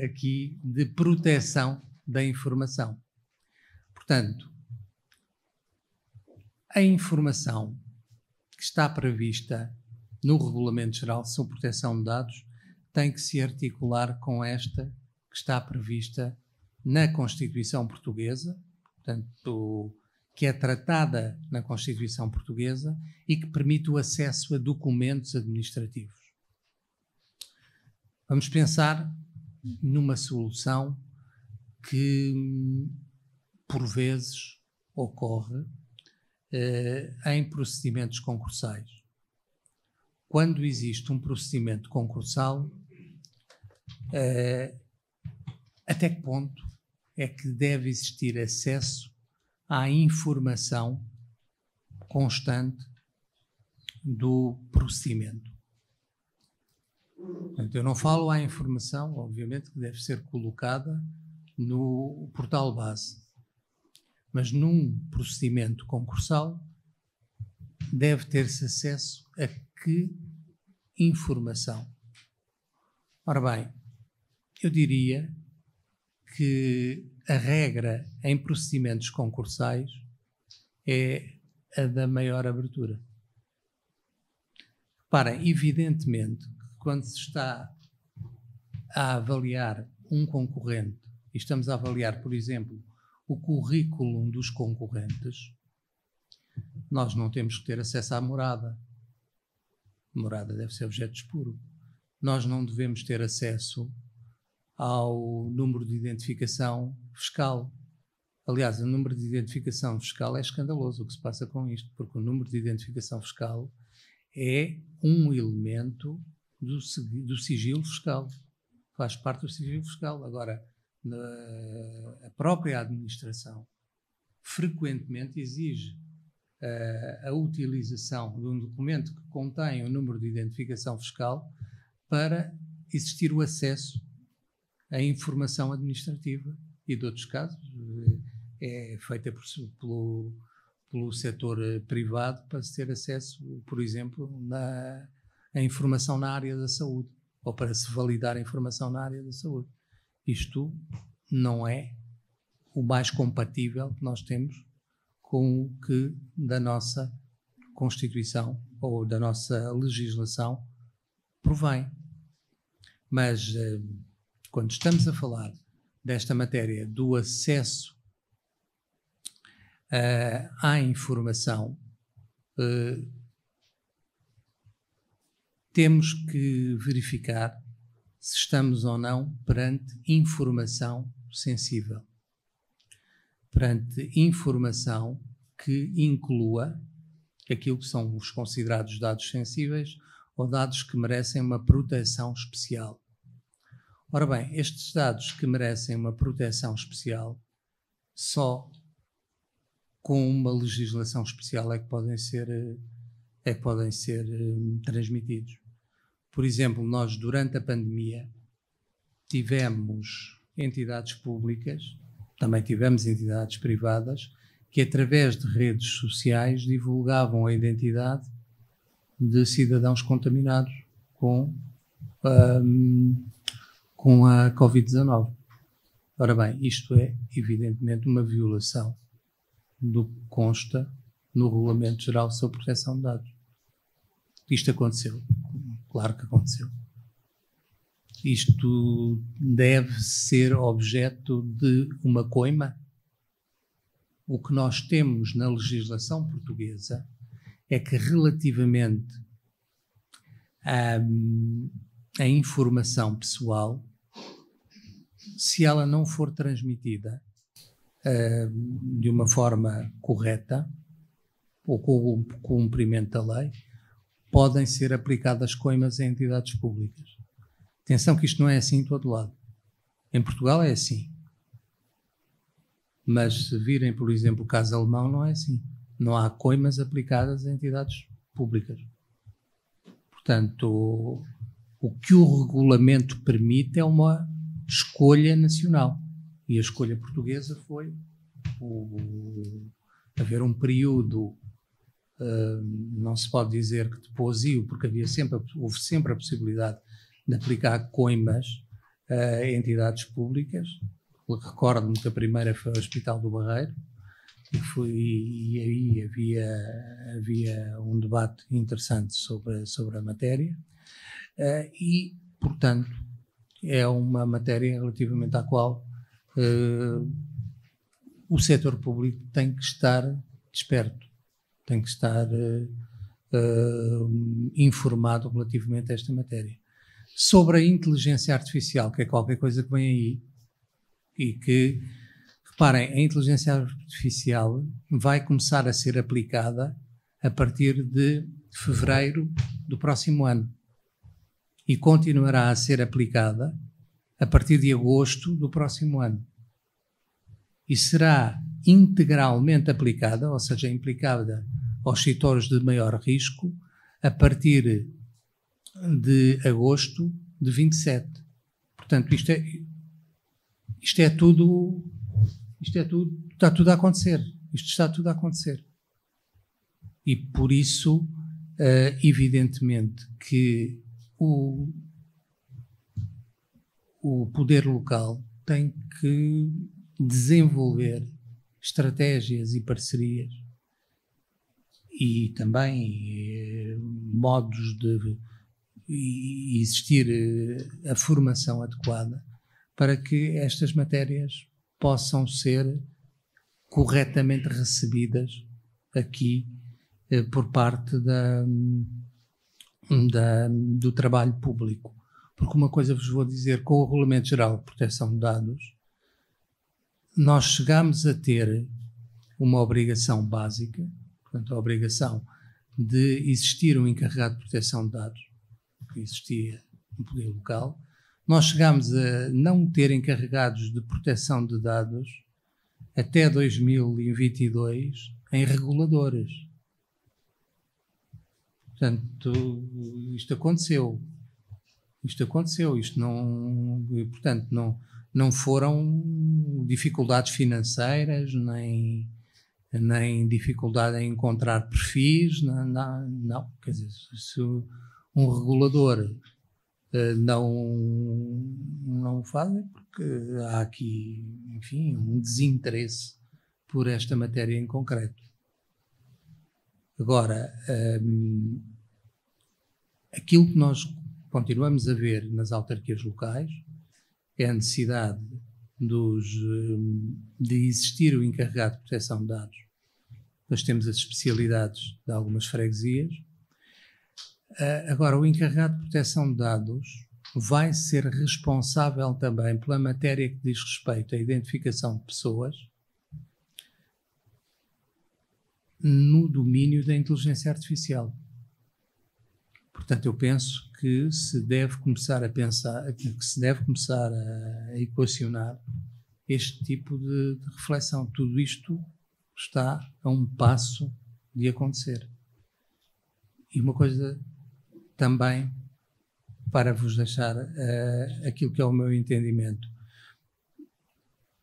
aqui de proteção da informação. Portanto, a informação que está prevista no Regulamento Geral sobre Proteção de Dados tem que se articular com esta que está prevista na Constituição Portuguesa, portanto, que é tratada na Constituição Portuguesa e que permite o acesso a documentos administrativos. Vamos pensar numa solução que, por vezes, ocorre em procedimentos concursais. Quando existe um procedimento concursal, até que ponto é que deve existir acesso à informação constante do procedimento? Portanto, eu não falo à informação, obviamente, que deve ser colocada no portal base, mas num procedimento concursal deve ter-se acesso a que informação? Ora bem, eu diria que a regra em procedimentos concursais é a da maior abertura. Reparem, evidentemente, quando se está a avaliar um concorrente, e estamos a avaliar, por exemplo, o currículo dos concorrentes, nós não temos que ter acesso à morada. A morada deve ser objeto espuro. Nós não devemos ter acesso ao número de identificação fiscal. Aliás, o número de identificação fiscal é escandaloso o que se passa com isto, porque o número de identificação fiscal é um elemento do sigilo fiscal. Faz parte do sigilo fiscal. Agora, a própria administração frequentemente exige a utilização de um documento que contém o número de identificação fiscal para existir o acesso à informação administrativa, e de outros casos é feita pelo setor privado para se ter acesso, por exemplo, à informação na área da saúde, ou para se validar a informação na área da saúde. Isto não é o mais compatível que nós temos com o que da nossa Constituição ou da nossa legislação provém. Mas quando estamos a falar desta matéria do acesso à informação, temos que verificar se estamos ou não perante informação sensível, perante informação que inclua aquilo que são os considerados dados sensíveis ou dados que merecem uma proteção especial. Ora bem, estes dados que merecem uma proteção especial, só com uma legislação especial é que podem ser transmitidos. Por exemplo, nós durante a pandemia tivemos entidades públicas, também tivemos entidades privadas, que através de redes sociais divulgavam a identidade de cidadãos contaminados com a Covid-19. Ora bem, isto é evidentemente uma violação do que consta no Regulamento Geral sobre Proteção de Dados. Isto aconteceu. Claro que aconteceu. Isto deve ser objeto de uma coima. O que nós temos na legislação portuguesa é que, relativamente à informação pessoal, se ela não for transmitida de uma forma correta ou com o cumprimento da lei, podem ser aplicadas coimas a entidades públicas. Atenção que isto não é assim em todo lado. Em Portugal é assim. Mas se virem, por exemplo, o caso alemão, não é assim. Não há coimas aplicadas a entidades públicas. Portanto, o que o regulamento permite é uma escolha nacional. E a escolha portuguesa foi haver um período, não se pode dizer que de pousio, porque houve sempre a possibilidade de aplicar coimas a entidades públicas. Recordo-me que a primeira foi o Hospital do Barreiro, e aí havia um debate interessante sobre a matéria, e, portanto, é uma matéria relativamente à qual o setor público tem que estar desperto, tem que estar informado relativamente a esta matéria. Sobre a inteligência artificial, que é qualquer coisa que vem aí, e que, reparem, a inteligência artificial vai começar a ser aplicada a partir de fevereiro do próximo ano e continuará a ser aplicada a partir de agosto do próximo ano. E será integralmente aplicada, ou seja, implicada aos setores de maior risco, a partir de agosto de 27. Portanto, isto está tudo a acontecer. Isto está tudo a acontecer. E por isso, evidentemente, que o poder local tem que desenvolver estratégias e parcerias e também modos de existir a formação adequada para que estas matérias possam ser corretamente recebidas aqui por parte do trabalho público. Porque uma coisa vos vou dizer, com o Regulamento Geral de Proteção de Dados, nós chegamos a ter uma obrigação básica, portanto, a obrigação de existir um encarregado de proteção de dados, que existia no poder local. Nós chegámos a não ter encarregados de proteção de dados até 2022 em reguladoras. Portanto, isto aconteceu. Isto não, portanto, não foram dificuldades financeiras, nem dificuldade em encontrar perfis, não. Quer dizer, se um regulador não o faz, é porque há aqui, enfim, um desinteresse por esta matéria em concreto. Agora, aquilo que nós continuamos a ver nas autarquias locais é a necessidade de existir o encarregado de proteção de dados. Nós temos as especialidades de algumas freguesias. Agora, o encarregado de proteção de dados vai ser responsável também pela matéria que diz respeito à identificação de pessoas no domínio da inteligência artificial. Portanto, eu penso que se deve começar a equacionar este tipo de reflexão. Tudo isto está a um passo de acontecer. E uma coisa também, para vos deixar aquilo que é o meu entendimento.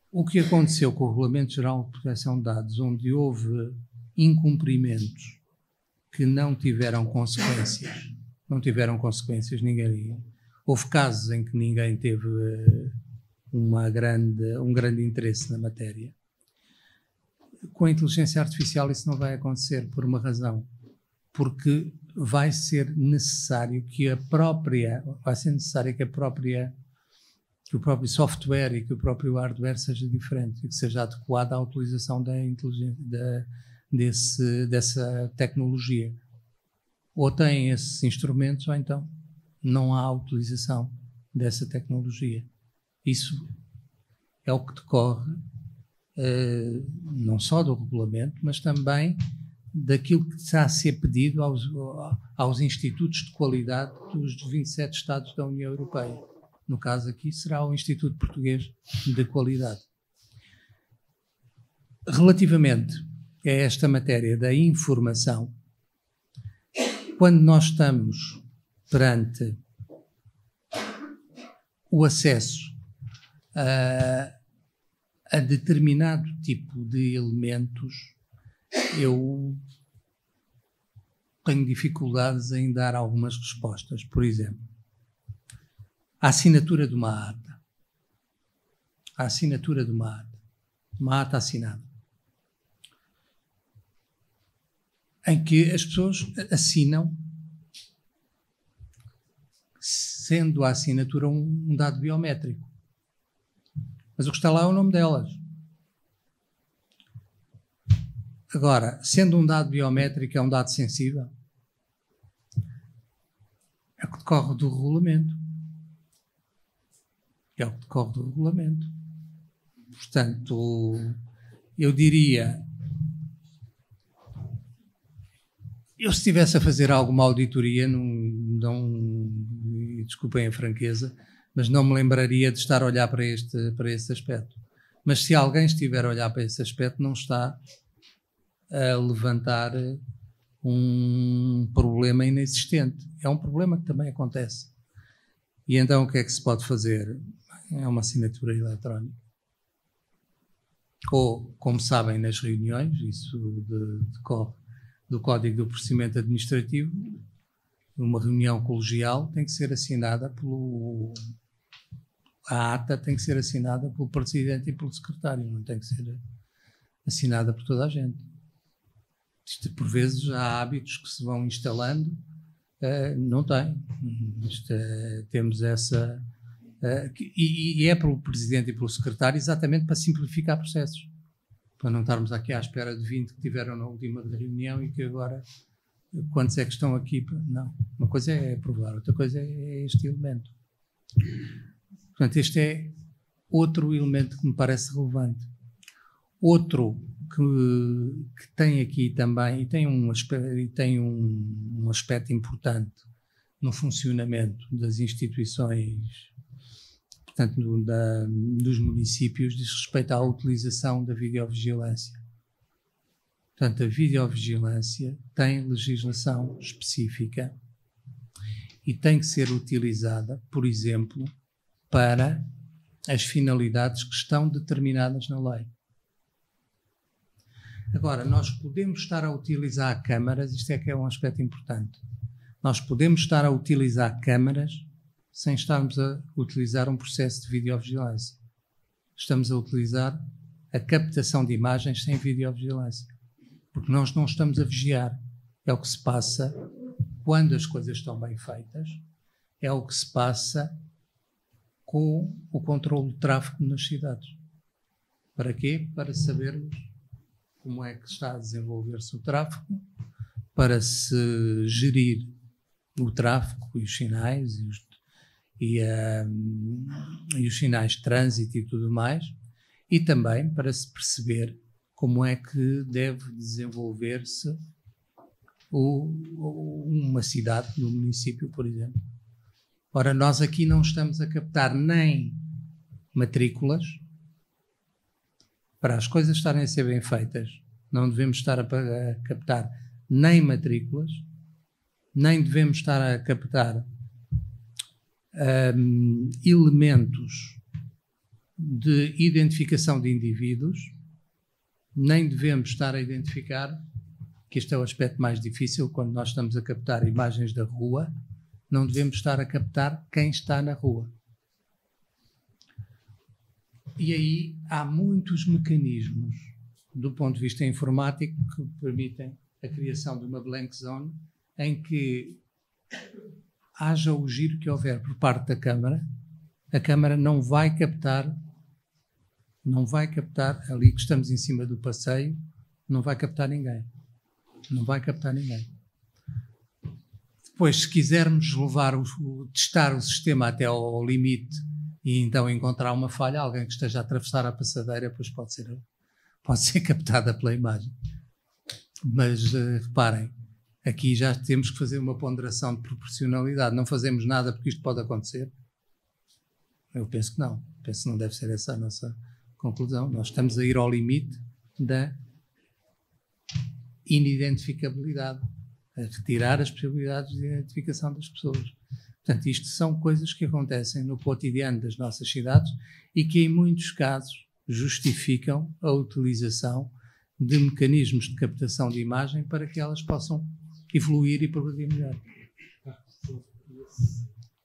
O que aconteceu com o Regulamento Geral de Proteção de Dados, onde houve incumprimentos que não tiveram consequências, houve casos em que ninguém teve um grande interesse na matéria. Com a inteligência artificial isso não vai acontecer por uma razão, porque vai ser necessário que o próprio software e que o próprio hardware seja diferente e que seja adequado à utilização dessa tecnologia. Ou têm esses instrumentos ou então não há utilização dessa tecnologia. Isso é o que decorre não só do regulamento, mas também daquilo que está a ser pedido aos institutos de qualidade dos 27 Estados da União Europeia. No caso aqui será o Instituto Português de Qualidade. Relativamente a esta matéria da informação, quando nós estamos perante o acesso a determinado tipo de elementos, eu tenho dificuldades em dar algumas respostas. Por exemplo, a assinatura de uma ata. A assinatura de uma ata. Uma ata assinada. Em que as pessoas assinam, sendo a assinatura um dado biométrico. Mas o que está lá é o nome delas. Agora, sendo um dado biométrico, é um dado sensível? É o que decorre do regulamento. É o que decorre do regulamento. Portanto, eu diria... Eu, se estivesse a fazer alguma auditoria, desculpem a franqueza, mas não me lembraria de estar a olhar para este aspecto. Mas se alguém estiver a olhar para esse aspecto, não está a levantar um problema inexistente. É um problema que também acontece. E então o que é que se pode fazer? É uma assinatura eletrónica. Ou, como sabem, nas reuniões, isso decorre do Código do Procedimento Administrativo, uma reunião colegial tem que ser assinada a ata tem que ser assinada pelo Presidente e pelo Secretário, não tem que ser assinada por toda a gente. Isto, por vezes, há hábitos que se vão instalando, não tem. Temos essa... e é pelo Presidente e pelo Secretário exatamente para simplificar processos. Para não estarmos aqui à espera de 20 que tiveram na última reunião e que agora, quantos é que estão aqui? Não. Uma coisa é aprovar, outra coisa é este elemento. Portanto, este é outro elemento que me parece relevante. Outro que tem aqui também, e tem um aspecto importante no funcionamento das instituições, portanto, dos municípios, diz respeito à utilização da videovigilância. Portanto, a videovigilância tem legislação específica e tem que ser utilizada, por exemplo, para as finalidades que estão determinadas na lei. Agora, nós podemos estar a utilizar câmaras, isto é que é um aspecto importante, nós podemos estar a utilizar câmaras sem estarmos a utilizar um processo de videovigilância. Estamos a utilizar a captação de imagens sem videovigilância. Porque nós não estamos a vigiar. É o que se passa quando as coisas estão bem feitas. É o que se passa com o controle do tráfego nas cidades. Para quê? Para sabermos como é que está a desenvolver-se o tráfego, para se gerir o tráfego e os sinais e os sinais de trânsito e tudo mais, e também para se perceber como é que deve desenvolver-se uma cidade, no município, por exemplo. Ora, nós aqui não estamos a captar nem matrículas. Para as coisas estarem a ser bem feitas, não devemos estar a captar nem matrículas, nem devemos estar a captar elementos de identificação de indivíduos, nem devemos estar a identificar, que este é o aspecto mais difícil quando nós estamos a captar imagens da rua, não devemos estar a captar quem está na rua. E aí há muitos mecanismos do ponto de vista informático que permitem a criação de uma blank zone em que haja o giro que houver por parte da Câmara, a Câmara não vai captar ali que estamos em cima do passeio, não vai captar ninguém. Não vai captar ninguém. Depois, se quisermos testar o sistema até ao limite e então encontrar uma falha, alguém que esteja a atravessar a passadeira, depois pode ser captada pela imagem. Mas reparem, aqui já temos que fazer uma ponderação de proporcionalidade. Não fazemos nada porque isto pode acontecer. Eu penso que não. Penso que não deve ser essa a nossa conclusão. Nós estamos a ir ao limite da inidentificabilidade, a retirar as possibilidades de identificação das pessoas. Portanto, isto são coisas que acontecem no cotidiano das nossas cidades e que, em muitos casos, justificam a utilização de mecanismos de captação de imagem para que elas possam evoluir e progredir melhor.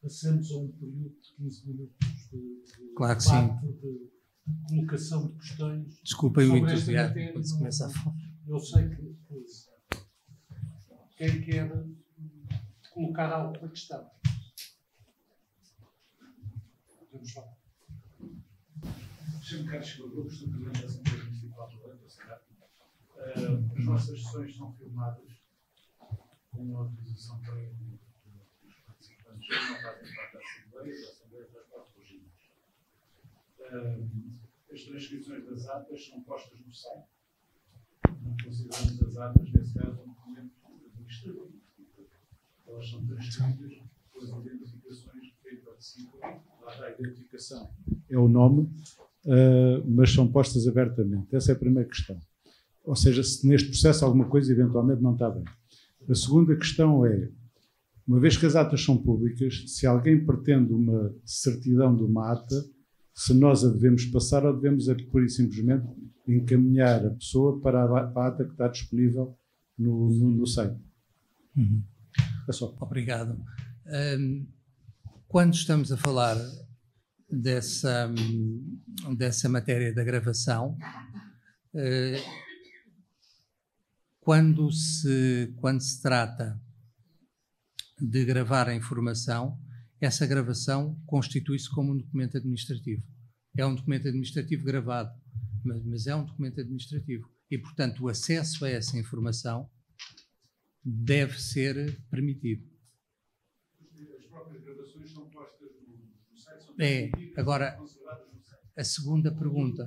Passamos a um período de 15 minutos de claro que debate, sim. de colocação de questões. Desculpem o sobre esta entusiasmo matéria. quando se começa a falar. Eu sei que quem quer colocar algo na questão. Vamos lá. Chamo-me Carlos Silva, sou presidente da Assembleia Municipal do Leite, as nossas sessões são filmadas com autorização prévia dos participantes que não fazem parte da Assembleia faz parte dos ginásios. As transcrições das atas são postas no site. Não consideramos as atas, nesse caso, um documento administrativo. Elas são transcritas com as identificações de quem participa. Lá está a identificação. É o nome, mas são postas abertamente. Essa é a primeira questão. Ou seja, se neste processo alguma coisa eventualmente não está bem. A segunda questão é, uma vez que as atas são públicas, se alguém pretende uma certidão de uma ata, se nós a devemos passar ou devemos, pura e simplesmente, encaminhar a pessoa para a ata que está disponível no site. Uhum. É só. Obrigado. Quando estamos a falar dessa matéria da gravação, quando se trata de gravar a informação, essa gravação constitui-se como um documento administrativo. É um documento administrativo gravado, mas é um documento administrativo. E, portanto, o acesso a essa informação deve ser permitido. As próprias gravações são postas no site, são agora, conservadas no site. a segunda pergunta.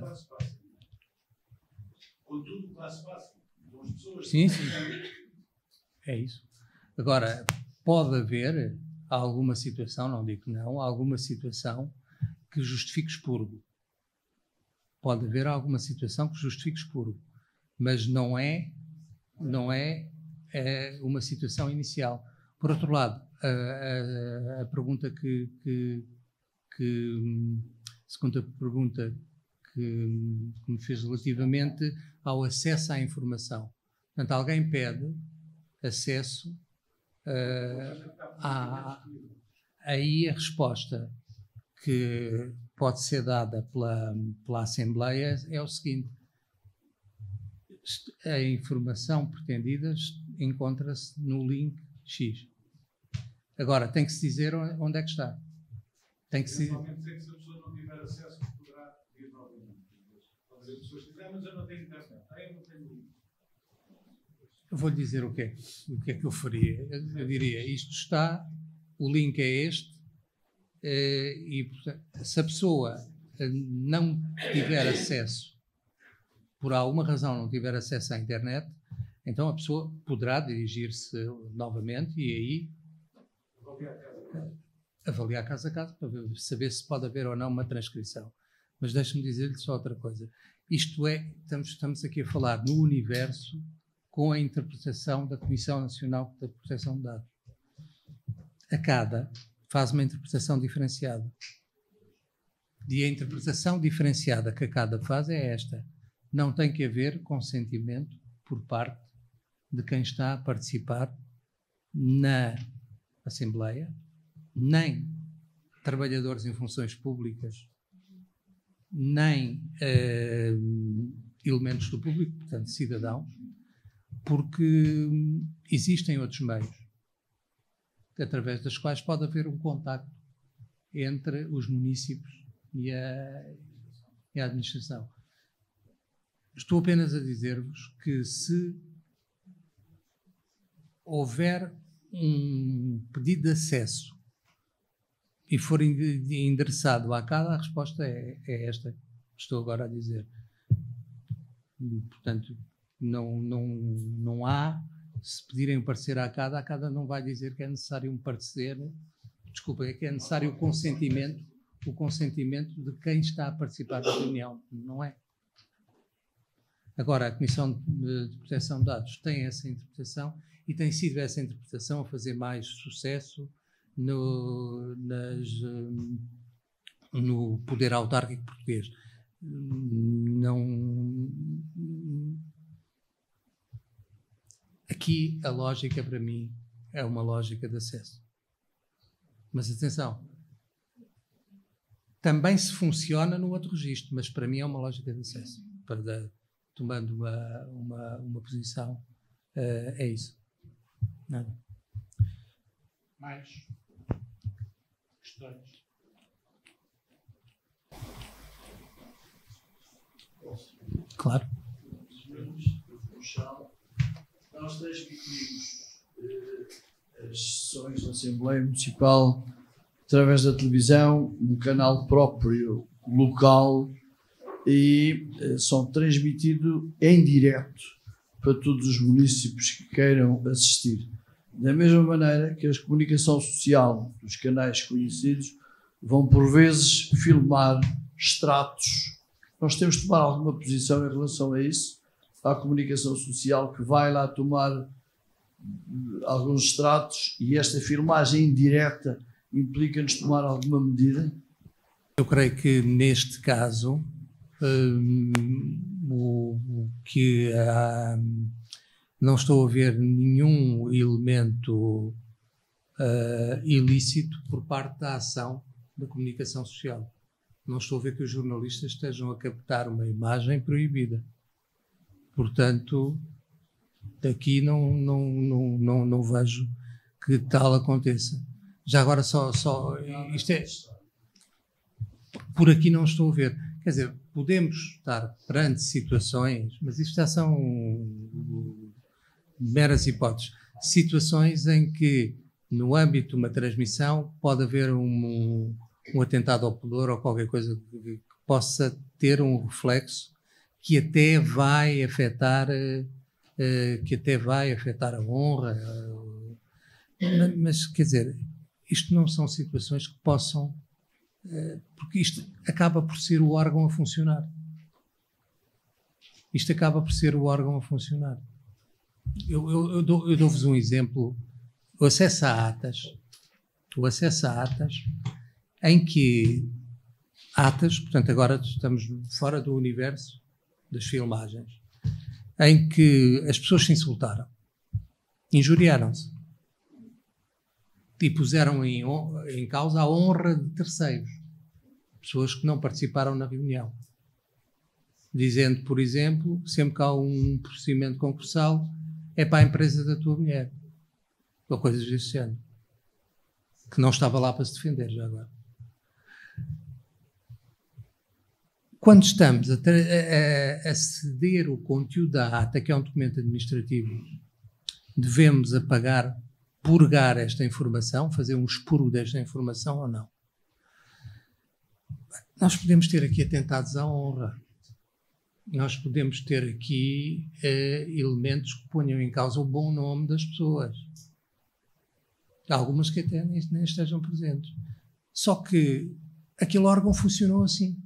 Contudo, classe básica. Então, as pessoas... Sim. É isso. Agora, pode haver alguma situação, não digo que não, alguma situação que justifique expurgo. Pode haver alguma situação que justifique expurgo, mas não é uma situação inicial. Por outro lado, a pergunta segunda pergunta que me fez relativamente ao acesso à informação. Portanto, alguém pede acesso aí a resposta que pode ser dada pela Assembleia é o seguinte: a informação pretendida encontra-se no link X. Agora, tem que se dizer onde é que está. Tem que se... se a pessoa não tiver acesso, poderá ir novamente. Pode haver pessoas que dizem, mas eu não tenho internet. Eu não tenho link. Eu vou-lhe dizer o que é que eu faria. Eu diria, isto está, o link é este, e portanto, se a pessoa não tiver acesso, por alguma razão não tiver acesso à internet, então a pessoa poderá dirigir-se novamente e aí avaliar caso a caso para saber se pode haver ou não uma transcrição. Mas deixe-me dizer-lhe só outra coisa. Isto é, estamos aqui a falar no universo com a interpretação da Comissão Nacional da Proteção de Dados. A CADA faz uma interpretação diferenciada. E a interpretação diferenciada que a CADA faz é esta: não tem que haver consentimento por parte de quem está a participar na Assembleia, nem trabalhadores em funções públicas, nem elementos do público, portanto cidadãos, porque existem outros meios através dos quais pode haver um contacto entre os municípios e a administração. Estou apenas a dizer-vos que se houver um pedido de acesso e for endereçado à CADA, a resposta é esta que estou agora a dizer. Portanto, não há, se pedirem um parecer à CADA, a CADA não vai dizer que é necessário um parecer, desculpa, é que é necessário o consentimento o consentimento de quem está a participar da reunião. Não é. Agora, a Comissão de Proteção de Dados tem essa interpretação e tem sido essa interpretação a fazer mais sucesso no poder autárquico português. Aqui a lógica para mim é uma lógica de acesso. Mas atenção, também se funciona no outro registro, mas para mim é uma lógica de acesso. Tomando uma posição, é isso. Nada. Mais questões? Claro. Nós transmitimos as sessões da Assembleia Municipal através da televisão, um canal próprio local, e são transmitidos em direto para todos os municípios que queiram assistir. Da mesma maneira que a comunicação social dos canais conhecidos vão por vezes filmar extratos. Nós temos de tomar alguma posição em relação a isso, à comunicação social que vai lá tomar alguns extratos, e esta filmagem indireta implica-nos tomar alguma medida? Eu creio que neste caso não estou a ver nenhum elemento ilícito por parte da ação da comunicação social. Não estou a ver que os jornalistas estejam a captar uma imagem proibida. Portanto, daqui não vejo que tal aconteça. Já agora isto é... Por aqui não estou a ver. Quer dizer, podemos estar perante situações, mas isto já são meras hipóteses. Situações em que, no âmbito de uma transmissão, pode haver um atentado ao pudor ou qualquer coisa que possa ter um reflexo que até vai afetar a honra. Mas, quer dizer, isto não são situações que possam... porque isto acaba por ser o órgão a funcionar. Isto acaba por ser o órgão a funcionar. Eu dou-vos um exemplo. O acesso a atas, em que portanto, agora estamos fora do universo das filmagens, em que as pessoas se insultaram, injuriaram-se e puseram em causa a honra de terceiros, pessoas que não participaram na reunião, dizendo, por exemplo, sempre que há um procedimento concursal, é para a empresa da tua mulher, ou coisas desse género, que não estava lá para se defender já agora. Quando estamos a ceder o conteúdo da ata, que é um documento administrativo, devemos purgar esta informação, fazer um expurgo desta informação ou não? Nós podemos ter aqui atentados à honra. Nós podemos ter aqui elementos que ponham em causa o bom nome das pessoas. Há algumas que até nem estejam presentes. Só que aquele órgão funcionou assim.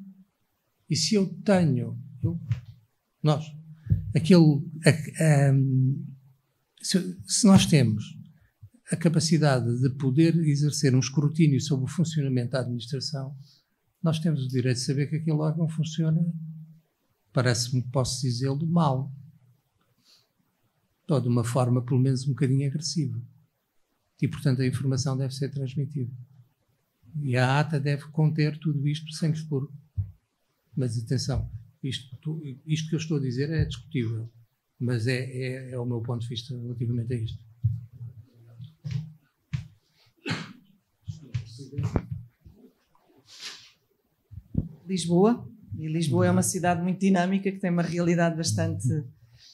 E se eu tenho... se nós temos a capacidade de poder exercer um escrutínio sobre o funcionamento da administração, nós temos o direito de saber que aquele órgão funciona, parece-me que posso dizê-lo, mal. Ou de uma forma, pelo menos, um bocadinho agressiva. E, portanto, a informação deve ser transmitida. E a ata deve conter tudo isto sem expor. Mas, atenção, isto que eu estou a dizer é discutível. Mas é o meu ponto de vista relativamente a isto. Lisboa. E Lisboa é uma cidade muito dinâmica, que tem uma realidade bastante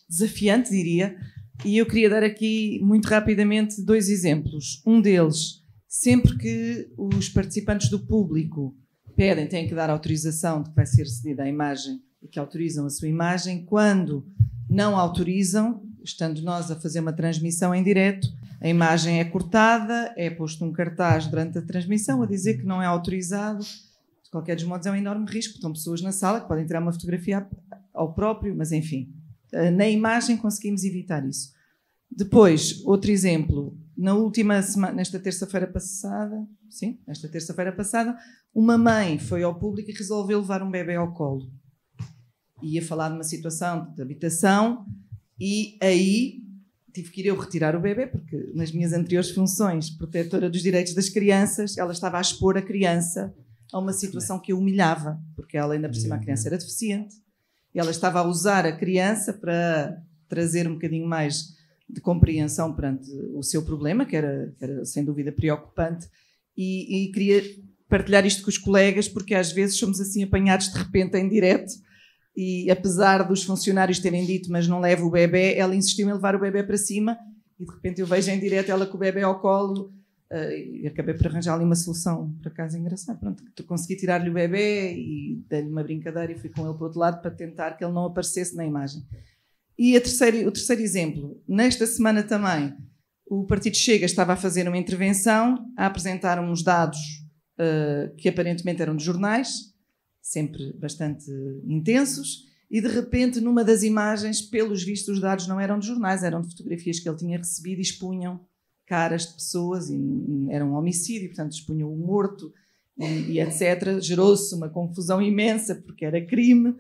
desafiante, diria. E eu queria dar aqui, muito rapidamente, 2 exemplos. Um deles, sempre que os participantes do público têm que dar autorização de que vai ser cedida a imagem e que autorizam a sua imagem, quando não autorizam, estando nós a fazer uma transmissão em direto, a imagem é cortada, é posto um cartaz durante a transmissão a dizer que não é autorizado De qualquer dos modos, é um enorme risco. Estão pessoas na sala que podem tirar uma fotografia ao próprio, mas enfim, na imagem conseguimos evitar isso. Depois, outro exemplo, na última semana, nesta terça-feira passada, uma mãe foi ao público e resolveu levar um bebê ao colo. Ia falar de uma situação de habitação e aí tive que ir eu retirar o bebê, porque nas minhas anteriores funções, protetora dos direitos das crianças, ela estava a expor a criança a uma situação que a humilhava, porque ela ainda por cima a criança era deficiente, e ela estava a usar a criança para trazer um bocadinho mais de compreensão perante o seu problema, que era sem dúvida preocupante, e queria partilhar isto com os colegas, porque às vezes somos assim apanhados de repente em direto, e apesar dos funcionários terem dito, mas não leva o bebê, ela insistiu em levar o bebê para cima, e de repente eu vejo em direto ela com o bebê ao colo, e acabei por arranjar ali uma solução, por acaso engraçada. Pronto, consegui tirar-lhe o bebê e dei-lhe uma brincadeira e fui com ele para o outro lado para tentar que ele não aparecesse na imagem. E o terceiro exemplo, nesta semana também, o Partido Chega estava a fazer uma intervenção, a apresentar uns dados que aparentemente eram de jornais, sempre bastante intensos, e de repente numa das imagens, pelos vistos, os dados não eram de jornais, eram de fotografias que ele tinha recebido e expunham caras de pessoas, e era um homicídio, portanto expunham o morto e etc. Gerou-se uma confusão imensa porque era crime,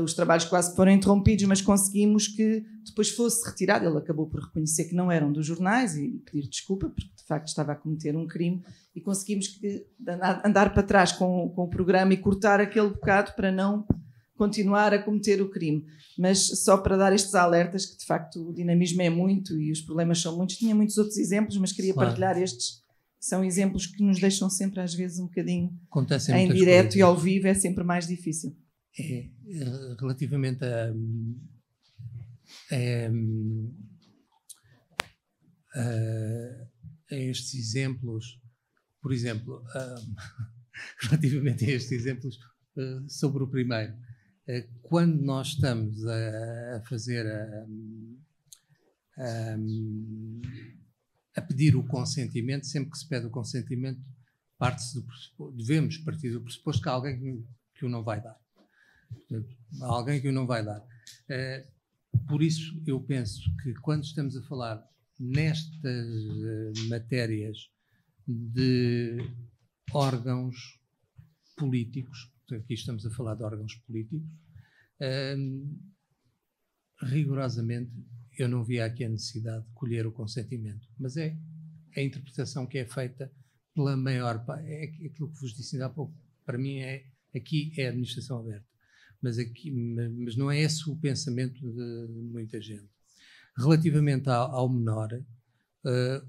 os trabalhos quase foram interrompidos, mas conseguimos que depois fosse retirado. Ele acabou por reconhecer que não eram dos jornais e pedir desculpa, porque de facto estava a cometer um crime, e conseguimos andar para trás com o programa e cortar aquele bocado para não continuar a cometer o crime. Mas só para dar estes alertas, que de facto o dinamismo é muito e os problemas são muitos. Tinha muitos outros exemplos, mas queria partilhar estes. São exemplos que nos deixam sempre às vezes um bocadinho em direto, e ao vivo é sempre mais difícil. Relativamente a estes exemplos, por exemplo, relativamente a estes exemplos, sobre o primeiro, quando nós estamos a fazer a pedir o consentimento, sempre que se pede o consentimento, devemos partir do pressuposto que há alguém que o não vai dar. Há alguém que o não vai dar. Por isso, eu penso que quando estamos a falar nestas matérias de órgãos políticos, aqui estamos a falar de órgãos políticos, rigorosamente eu não via aqui a necessidade de colher o consentimento, mas é a interpretação que é feita pela maior parte, é aquilo que vos disse ainda há pouco, para mim aqui é a administração aberta, mas não é esse o pensamento de muita gente. Relativamente ao menor,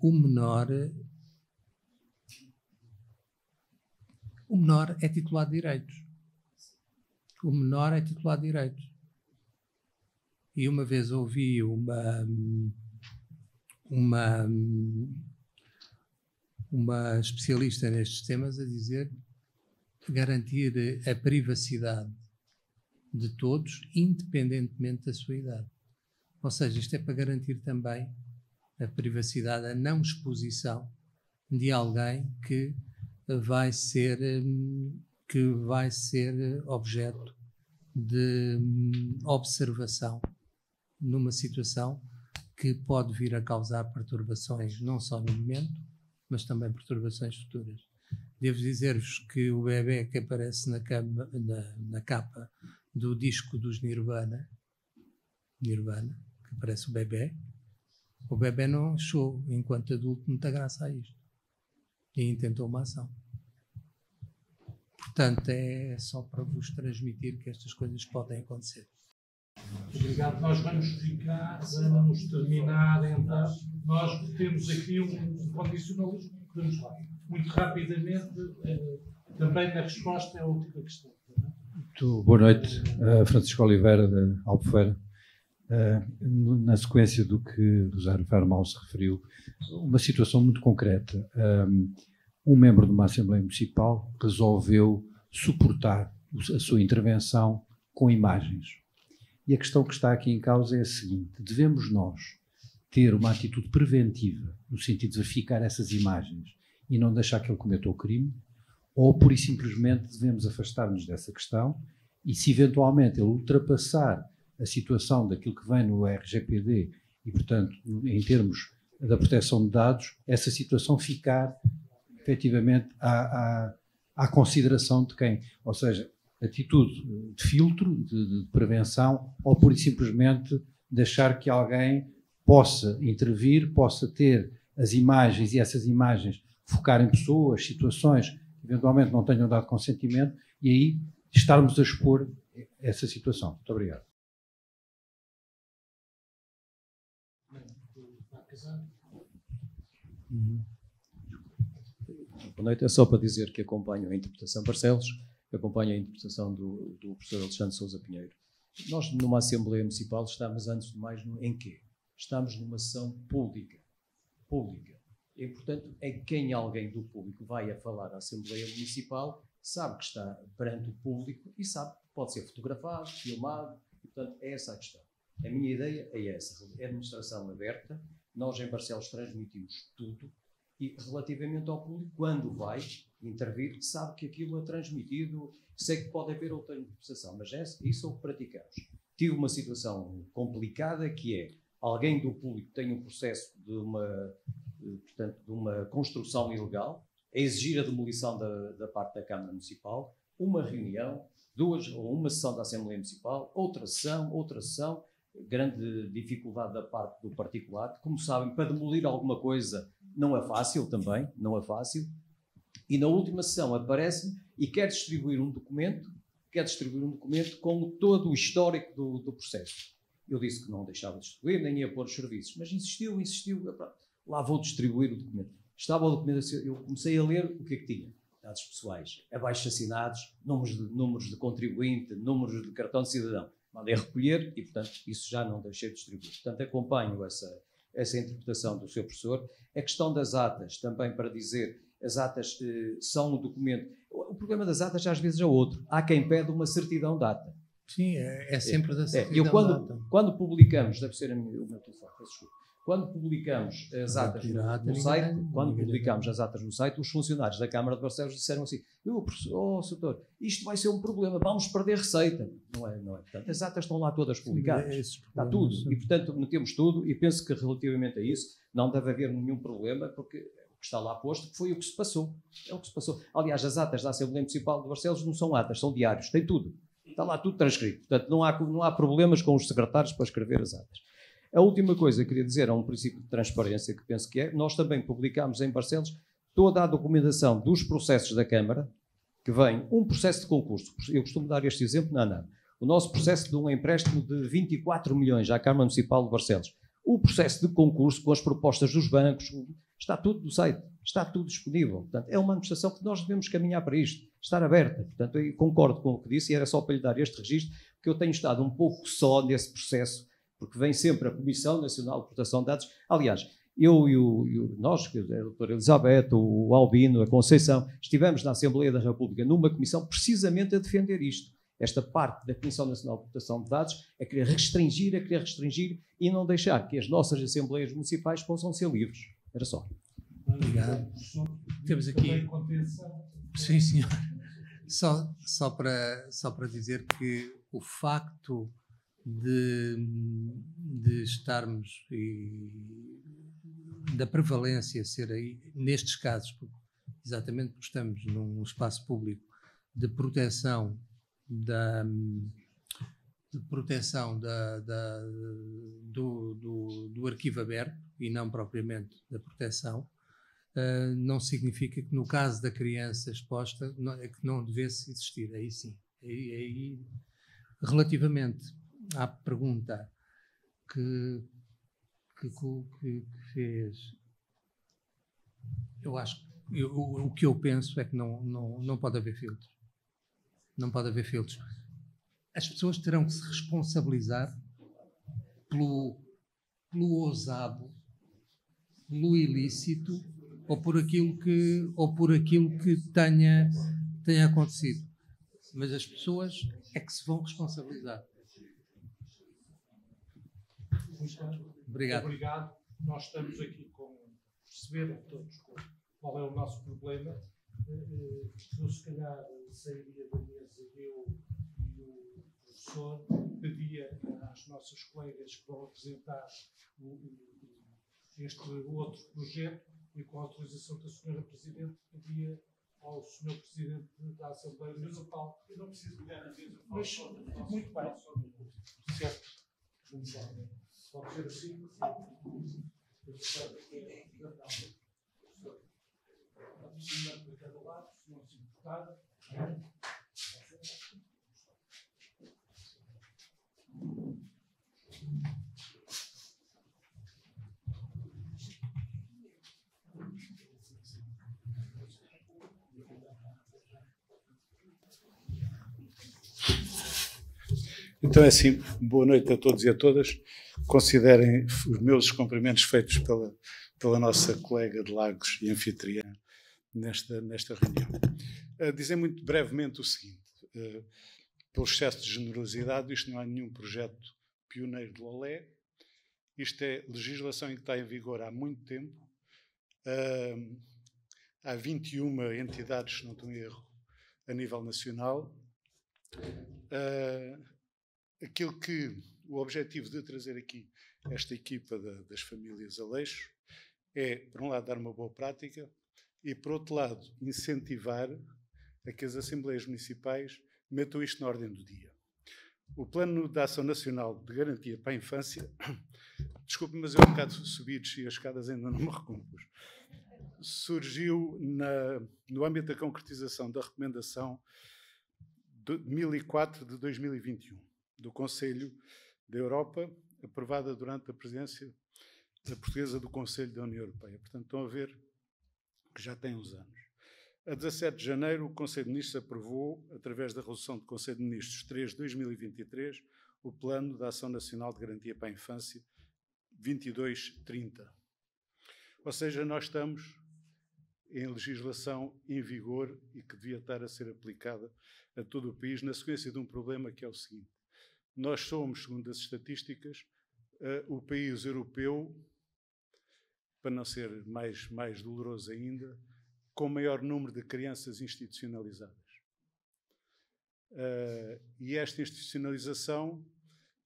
o menor é titular de direitos. O menor é titular de direitos. E uma vez ouvi uma especialista nestes temas a dizer que garantir a privacidade de todos, independentemente da sua idade. Ou seja, isto é para garantir também a privacidade, a não exposição de alguém que vai ser objeto de observação numa situação que pode vir a causar perturbações não só no momento, mas também perturbações futuras. Devo dizer-vos que o bebê que aparece na capa do disco dos Nirvana, que aparece o bebê não achou, enquanto adulto, muita graça a isto e intentou uma ação. Portanto, é só para vos transmitir que estas coisas podem acontecer. Obrigado. Nós vamos terminar, então. Nós temos aqui um condicionalismo que podemos lá. Muito rapidamente, também na resposta à última questão. Muito boa noite, Francisco Oliveira, de Albufeira. Na sequência do que o José Rafael Mal se referiu, uma situação muito concreta. Um membro de uma Assembleia Municipal resolveu suportar a sua intervenção com imagens. E a questão que está aqui em causa é a seguinte: devemos nós ter uma atitude preventiva, no sentido de verificar essas imagens e não deixar que ele cometa o crime, ou pura e simplesmente devemos afastar-nos dessa questão e, se eventualmente ele ultrapassar a situação daquilo que vem no RGPD e, portanto, em termos da proteção de dados, essa situação ficar efetivamente à consideração de quem? Ou seja, atitude de filtro, de prevenção, ou pura e simplesmente deixar que alguém possa intervir, possa ter as imagens e essas imagens focar em pessoas, situações que eventualmente não tenham dado consentimento e aí estarmos a expor essa situação. Muito obrigado. Boa noite. É só para dizer que acompanho a interpretação Barcelos, acompanho a interpretação do professor Alexandre Sousa Pinheiro. Nós, numa Assembleia Municipal, estamos, antes de mais, em quê? Estamos numa sessão pública. E, portanto, é quem alguém do público vai a falar à Assembleia Municipal, sabe que está perante o público e sabe que pode ser fotografado, filmado, e, portanto, é essa a questão. A minha ideia é essa, é a administração aberta. Nós, em Barcelos, transmitimos tudo e, relativamente ao público, quando vai intervir, sabe que aquilo é transmitido, sei que pode haver outra interpretação, mas isso é o que praticamos. Tive uma situação complicada que é alguém do público tem um processo de uma construção ilegal, a exigir a demolição da parte da Câmara Municipal, uma reunião, uma sessão da Assembleia Municipal, outra sessão, grande dificuldade da parte do particular. Como sabem, para demolir alguma coisa não é fácil também, não é fácil. E na última sessão aparece-me e quer distribuir um documento com todo o histórico do processo. Eu disse que não deixava de distribuir, nem ia pôr os serviços, mas insistiu, pronto, lá vou distribuir o documento. Estava o documento, eu comecei a ler o que é que tinha. Dados pessoais, abaixo-assinados, números de contribuinte, números de cartão de cidadão. Mandei recolher e, portanto, isso já não deixei de distribuir. Portanto, acompanho essa interpretação do seu professor. A questão das atas, também para dizer, as atas são um documento. O problema das atas às vezes é outro. Há quem pede uma certidão de ata. Sim, é sempre da certidão de ata. Quando publicamos, deve ser o meu telefone, desculpa. Quando publicamos as atas no site, os funcionários da Câmara de Barcelos disseram assim: Soutor, isto vai ser um problema, vamos perder receita. Não é. Portanto, as atas estão lá todas publicadas. Está tudo. E, portanto, metemos tudo e penso que relativamente a isso não deve haver nenhum problema, porque o que está lá posto foi o que se passou. É o que se passou. Aliás, as atas da Assembleia Municipal de Barcelos não são atas, são diários. Tem tudo. Está lá tudo transcrito. Portanto, não há problemas com os secretários para escrever as atas. A última coisa que queria dizer é um princípio de transparência que penso que é. Nós também publicamos em Barcelos toda a documentação dos processos da Câmara, que vem um processo de concurso. Eu costumo dar este exemplo na ANAM. O nosso processo de um empréstimo de 24 milhões à Câmara Municipal de Barcelos. O processo de concurso com as propostas dos bancos, está tudo no site, está tudo disponível. Portanto, é uma administração que nós devemos caminhar para isto, estar aberta. Portanto, eu concordo com o que disse e era só para lhe dar este registro, porque eu tenho estado um pouco só nesse processo, porque vem sempre a Comissão Nacional de Proteção de Dados. Aliás, nós, a doutora Elizabeth, o Albino, a Conceição, estivemos na Assembleia da República numa comissão precisamente a defender isto. Esta parte da Comissão Nacional de Proteção de Dados a querer restringir e não deixar que as nossas Assembleias Municipais possam ser livres. Era só. Obrigado. Temos aqui... Sim, senhor. Só para dizer que o facto de estarmos da prevalência ser aí, nestes casos, exatamente porque estamos num espaço público de proteção do arquivo aberto e não propriamente da proteção, não significa que no caso da criança exposta que não devesse existir. Aí sim. Aí, relativamente à pergunta que fez, eu acho que o que eu penso é que não pode haver filtros. Não pode haver filtros. As pessoas terão que se responsabilizar pelo ousado, pelo ilícito ou por aquilo que tenha acontecido. Mas as pessoas é que se vão responsabilizar. Obrigado. Obrigado. Nós estamos aqui perceber todos qual é o nosso problema eu se calhar sairia da mesa, eu e o professor, pedia às nossas colegas que vão apresentar este outro projeto e com a autorização da Sra. Presidente, pedia ao Sr. Presidente da Assembleia Municipal. Eu não preciso ligar na mesa. Mas, muito bem. Certo. Pode ser assim? De cada lado, se não se importar. Então é assim, boa noite a todos e a todas. Considerem os meus cumprimentos feitos pela nossa colega de Lagos e anfitriã nesta reunião. Dizer muito brevemente o seguinte, pelo excesso de generosidade, isto não é nenhum projeto pioneiro de Lolé, isto é legislação que está em vigor há muito tempo, há 21 entidades, se não estou em erro, a nível nacional. O objetivo de trazer aqui esta equipa das famílias Aleixo é, por um lado, dar uma boa prática e, por outro lado, incentivar a que as Assembleias Municipais metam isto na ordem do dia. O Plano de Ação Nacional de Garantia para a Infância, desculpe, mas eu um bocado subi e desci as escadas, ainda não me recompus, surgiu no âmbito da concretização da recomendação de 1004 de 2021, do Conselho da Europa, aprovada durante a presidência portuguesa do Conselho da União Europeia. Portanto, estão a ver que já tem uns anos. A 17 de janeiro, o Conselho de Ministros aprovou, através da Resolução do Conselho de Ministros 3 de 2023, o Plano de Ação Nacional de Garantia para a Infância 2230. Ou seja, nós estamos em legislação em vigor e que devia estar a ser aplicada a todo o país, na sequência de um problema que é o seguinte. Nós somos, segundo as estatísticas, o país europeu, para não ser mais doloroso ainda, com o maior número de crianças institucionalizadas. E esta institucionalização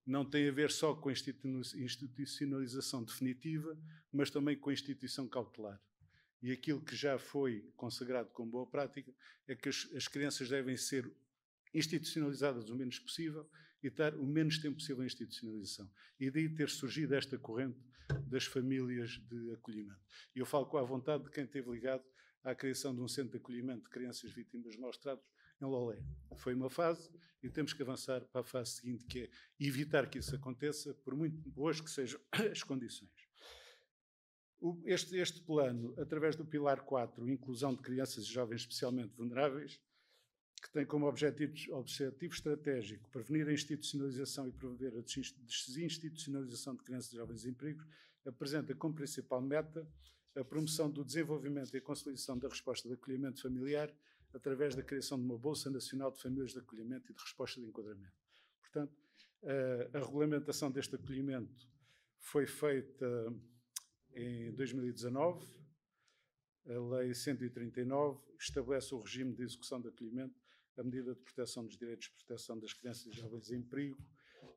não tem a ver só com a institucionalização definitiva, mas também com a instituição cautelar. E aquilo que já foi consagrado como boa prática é que as crianças devem ser institucionalizadas o menos possível e estar o menos tempo possível em institucionalização. E daí ter surgido esta corrente das famílias de acolhimento. E eu falo com a vontade de quem esteve ligado à criação de um centro de acolhimento de crianças vítimas de maus-tratos em Lolé. Foi uma fase e temos que avançar para a fase seguinte, que é evitar que isso aconteça, por muito boas que sejam as condições. Este plano, através do Pilar 4, Inclusão de Crianças e Jovens Especialmente Vulneráveis, que tem como objetivo estratégico prevenir a institucionalização e promover a desinstitucionalização de crianças e jovens em perigo, apresenta como principal meta a promoção do desenvolvimento e a consolidação da resposta de acolhimento familiar através da criação de uma Bolsa Nacional de Famílias de Acolhimento e de Resposta de Enquadramento. Portanto, a regulamentação deste acolhimento foi feita em 2019. A Lei 139 estabelece o regime de execução de acolhimento, a medida de proteção dos direitos de proteção das crianças e jovens em perigo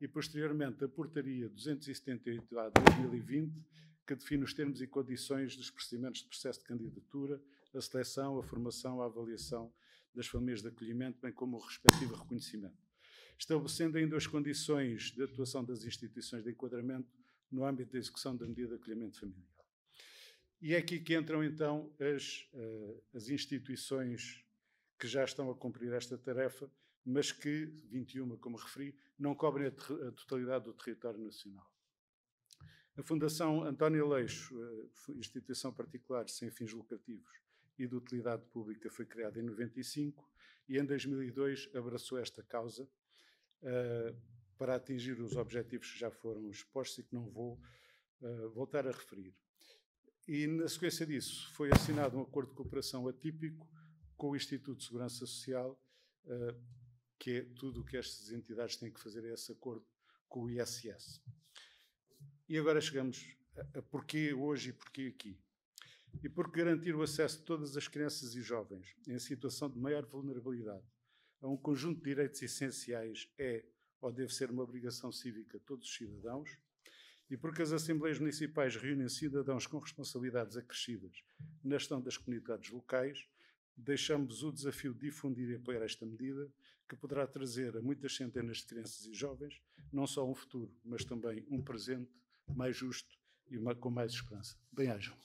e, posteriormente, a Portaria 278/2020, que define os termos e condições dos procedimentos de processo de candidatura, a seleção, a formação, a avaliação das famílias de acolhimento, bem como o respectivo reconhecimento, estabelecendo ainda as condições de atuação das instituições de enquadramento no âmbito da execução da medida de acolhimento familiar. E é aqui que entram, então, as instituições que já estão a cumprir esta tarefa, mas que, 21, como referi, não cobrem a totalidade do território nacional. A Fundação António Aleixo, instituição particular sem fins lucrativos e de utilidade pública, foi criada em 95 e, em 2002, abraçou esta causa para atingir os objetivos que já foram expostos e que não vou voltar a referir. E, na sequência disso, foi assinado um acordo de cooperação atípico com o Instituto de Segurança Social, que é tudo o que estas entidades têm que fazer, é esse acordo com o ISS. E agora chegamos a porquê hoje e porquê aqui. e porque garantir o acesso de todas as crianças e jovens em situação de maior vulnerabilidade a um conjunto de direitos essenciais é ou deve ser uma obrigação cívica de todos os cidadãos, e porque as Assembleias Municipais reúnem cidadãos com responsabilidades acrescidas na gestão das comunidades locais, deixamos o desafio de difundir e apoiar esta medida, que poderá trazer a muitas centenas de crianças e jovens não só um futuro, mas também um presente mais justo e com mais esperança. Bem-ajam.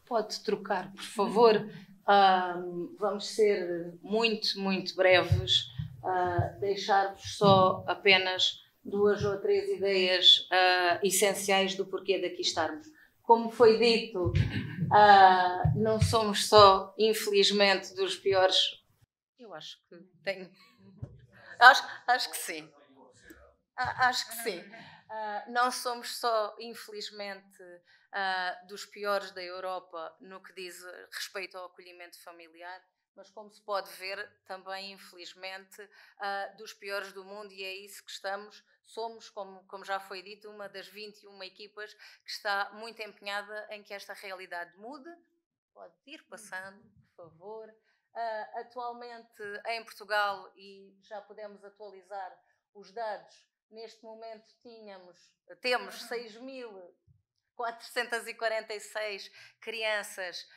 Pode trocar, por favor. Vamos ser muito breves. Deixar-vos só apenas 2 ou 3 ideias essenciais do porquê daqui estarmos. Como foi dito, não somos só, infelizmente, dos piores... Eu acho que tenho... Acho que sim. Acho que sim. Não somos só, infelizmente, dos piores da Europa no que diz respeito ao acolhimento familiar, mas como se pode ver, também, infelizmente, dos piores do mundo, e é isso que somos, como já foi dito, uma das 21 equipas que está muito empenhada em que esta realidade mude. Pode ir passando, por favor. Atualmente, em Portugal, e já podemos atualizar os dados, neste momento temos 6.446 crianças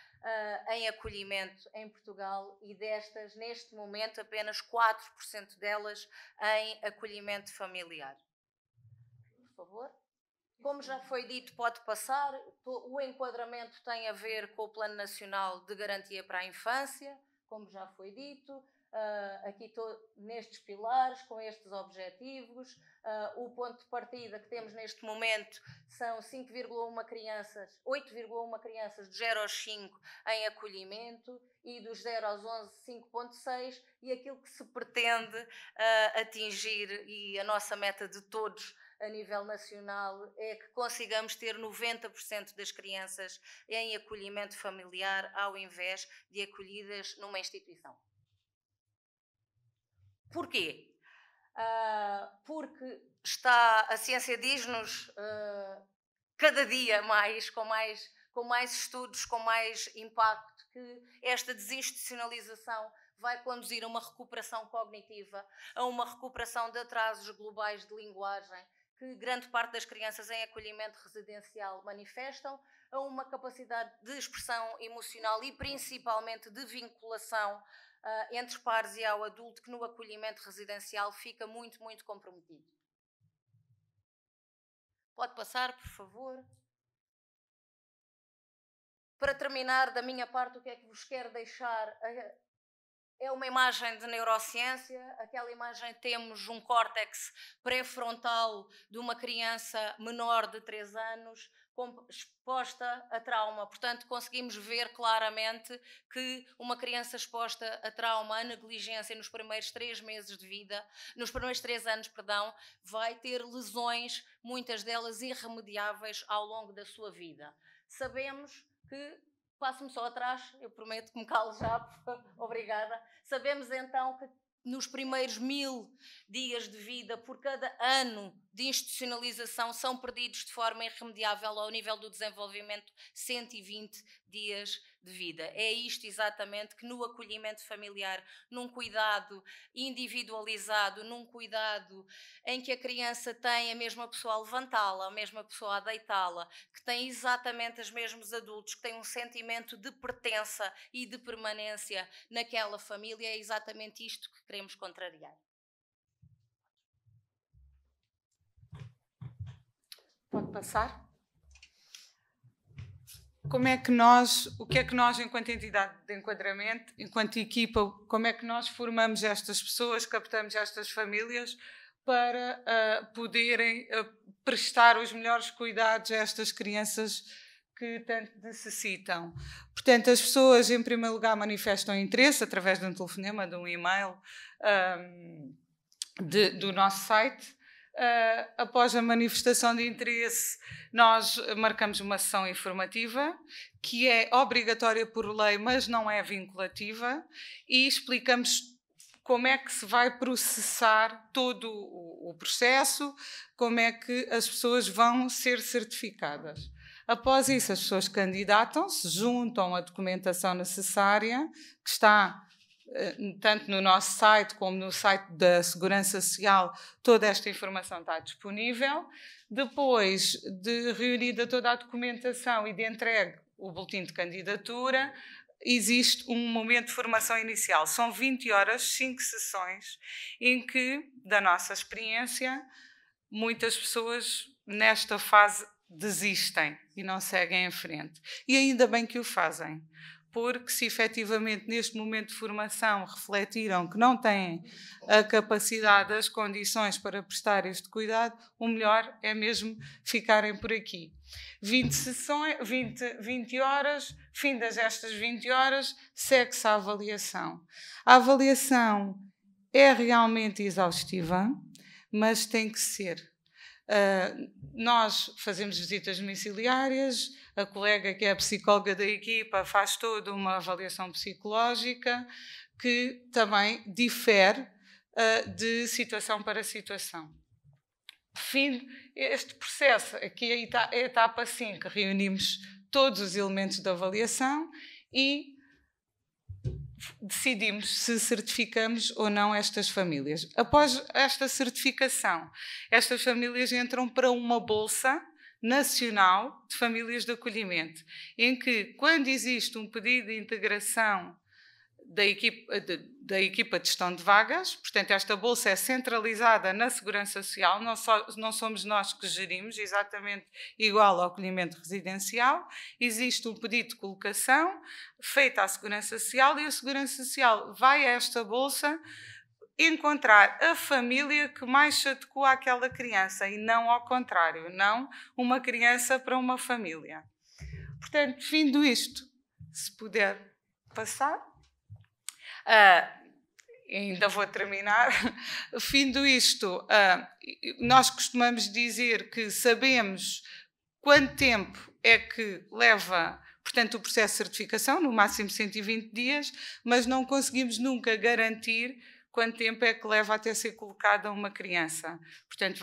em acolhimento em Portugal, e destas, neste momento, apenas 4% delas em acolhimento familiar. Por favor. Como já foi dito, pode passar. O enquadramento tem a ver com o Plano Nacional de Garantia para a Infância, como já foi dito. Aqui estou nestes pilares, com estes objetivos. O ponto de partida que temos neste momento são 8,1 crianças de 0 aos 5 em acolhimento, e dos 0 aos 11, 5,6, e aquilo que se pretende atingir, e a nossa meta de todos a nível nacional, é que consigamos ter 90% das crianças em acolhimento familiar, ao invés de acolhidas numa instituição. Porquê? Porque a ciência diz-nos cada dia mais, com mais estudos, com mais impacto, que esta desinstitucionalização vai conduzir a uma recuperação cognitiva, a uma recuperação de atrasos globais de linguagem, que grande parte das crianças em acolhimento residencial manifestam, a uma capacidade de expressão emocional e principalmente de vinculação entre os pares e ao adulto, que no acolhimento residencial fica muito comprometido. Pode passar, por favor. Para terminar, da minha parte, o que é que vos quero deixar? É uma imagem de neurociência. Aquela imagem, temos um córtex pré-frontal de uma criança menor de 3 anos exposta a trauma. Portanto, conseguimos ver claramente que uma criança exposta a trauma, a negligência nos primeiros 3 meses de vida, nos primeiros 3 anos, perdão, vai ter lesões, muitas delas irremediáveis, ao longo da sua vida. Sabemos que, passo-me só atrás, eu prometo que me calo já, obrigada. Sabemos então que nos primeiros 1000 dias de vida, por cada ano de institucionalização, são perdidos de forma irremediável, ao nível do desenvolvimento, 120 dias de vida. É isto exatamente que no acolhimento familiar, num cuidado individualizado, num cuidado em que a criança tem a mesma pessoa a levantá-la, a mesma pessoa a deitá-la, que tem exatamente os mesmos adultos, que tem um sentimento de pertença e de permanência naquela família, é exatamente isto que queremos contrariar. Pode passar? O que é que nós, enquanto entidade de enquadramento, enquanto equipa, como é que nós formamos estas pessoas, captamos estas famílias para poderem prestar os melhores cuidados a estas crianças que tanto necessitam? Portanto, as pessoas, em primeiro lugar, manifestam interesse através de um telefonema, de um e-mail, do nosso site. Após a manifestação de interesse, nós marcamos uma sessão informativa, que é obrigatória por lei, mas não é vinculativa, e explicamos como é que se vai processar todo o processo, como é que as pessoas vão ser certificadas. Após isso, as pessoas candidatam-se, juntam a documentação necessária, que está tanto no nosso site como no site da Segurança Social, toda esta informação está disponível. Depois de reunida toda a documentação e de entregue o boletim de candidatura, existe um momento de formação inicial. São 20 horas, 5 sessões, em que, da nossa experiência, muitas pessoas nesta fase desistem e não seguem em frente. E ainda bem que o fazem, porque se efetivamente neste momento de formação refletiram que não têm a capacidade, as condições para prestar este cuidado, o melhor é mesmo ficarem por aqui. 20 sessões, 20 horas, findas estas 20 horas, segue-se a avaliação. A avaliação é realmente exaustiva, mas tem que ser. Nós fazemos visitas domiciliárias, a colega que é a psicóloga da equipa faz toda uma avaliação psicológica que também difere de situação para situação. Fim, este processo, aqui é a etapa 5, reunimos todos os elementos da avaliação e decidimos se certificamos ou não estas famílias. Após esta certificação, estas famílias entram para uma bolsa nacional de famílias de acolhimento, em que, quando existe um pedido de integração da equipa de gestão de vagas, portanto, esta bolsa é centralizada na Segurança Social, não somos nós que gerimos, exatamente igual ao acolhimento residencial, existe um pedido de colocação feito à Segurança Social e a Segurança Social vai a esta bolsa encontrar a família que mais se adequa àquela criança e não ao contrário, não uma criança para uma família. Portanto, findo isto, se puder passar... ainda vou terminar. Findo isto, nós costumamos dizer que sabemos quanto tempo é que leva, portanto, o processo de certificação, no máximo 120 dias, mas não conseguimos nunca garantir quanto tempo é que leva até ser colocada uma criança. Portanto,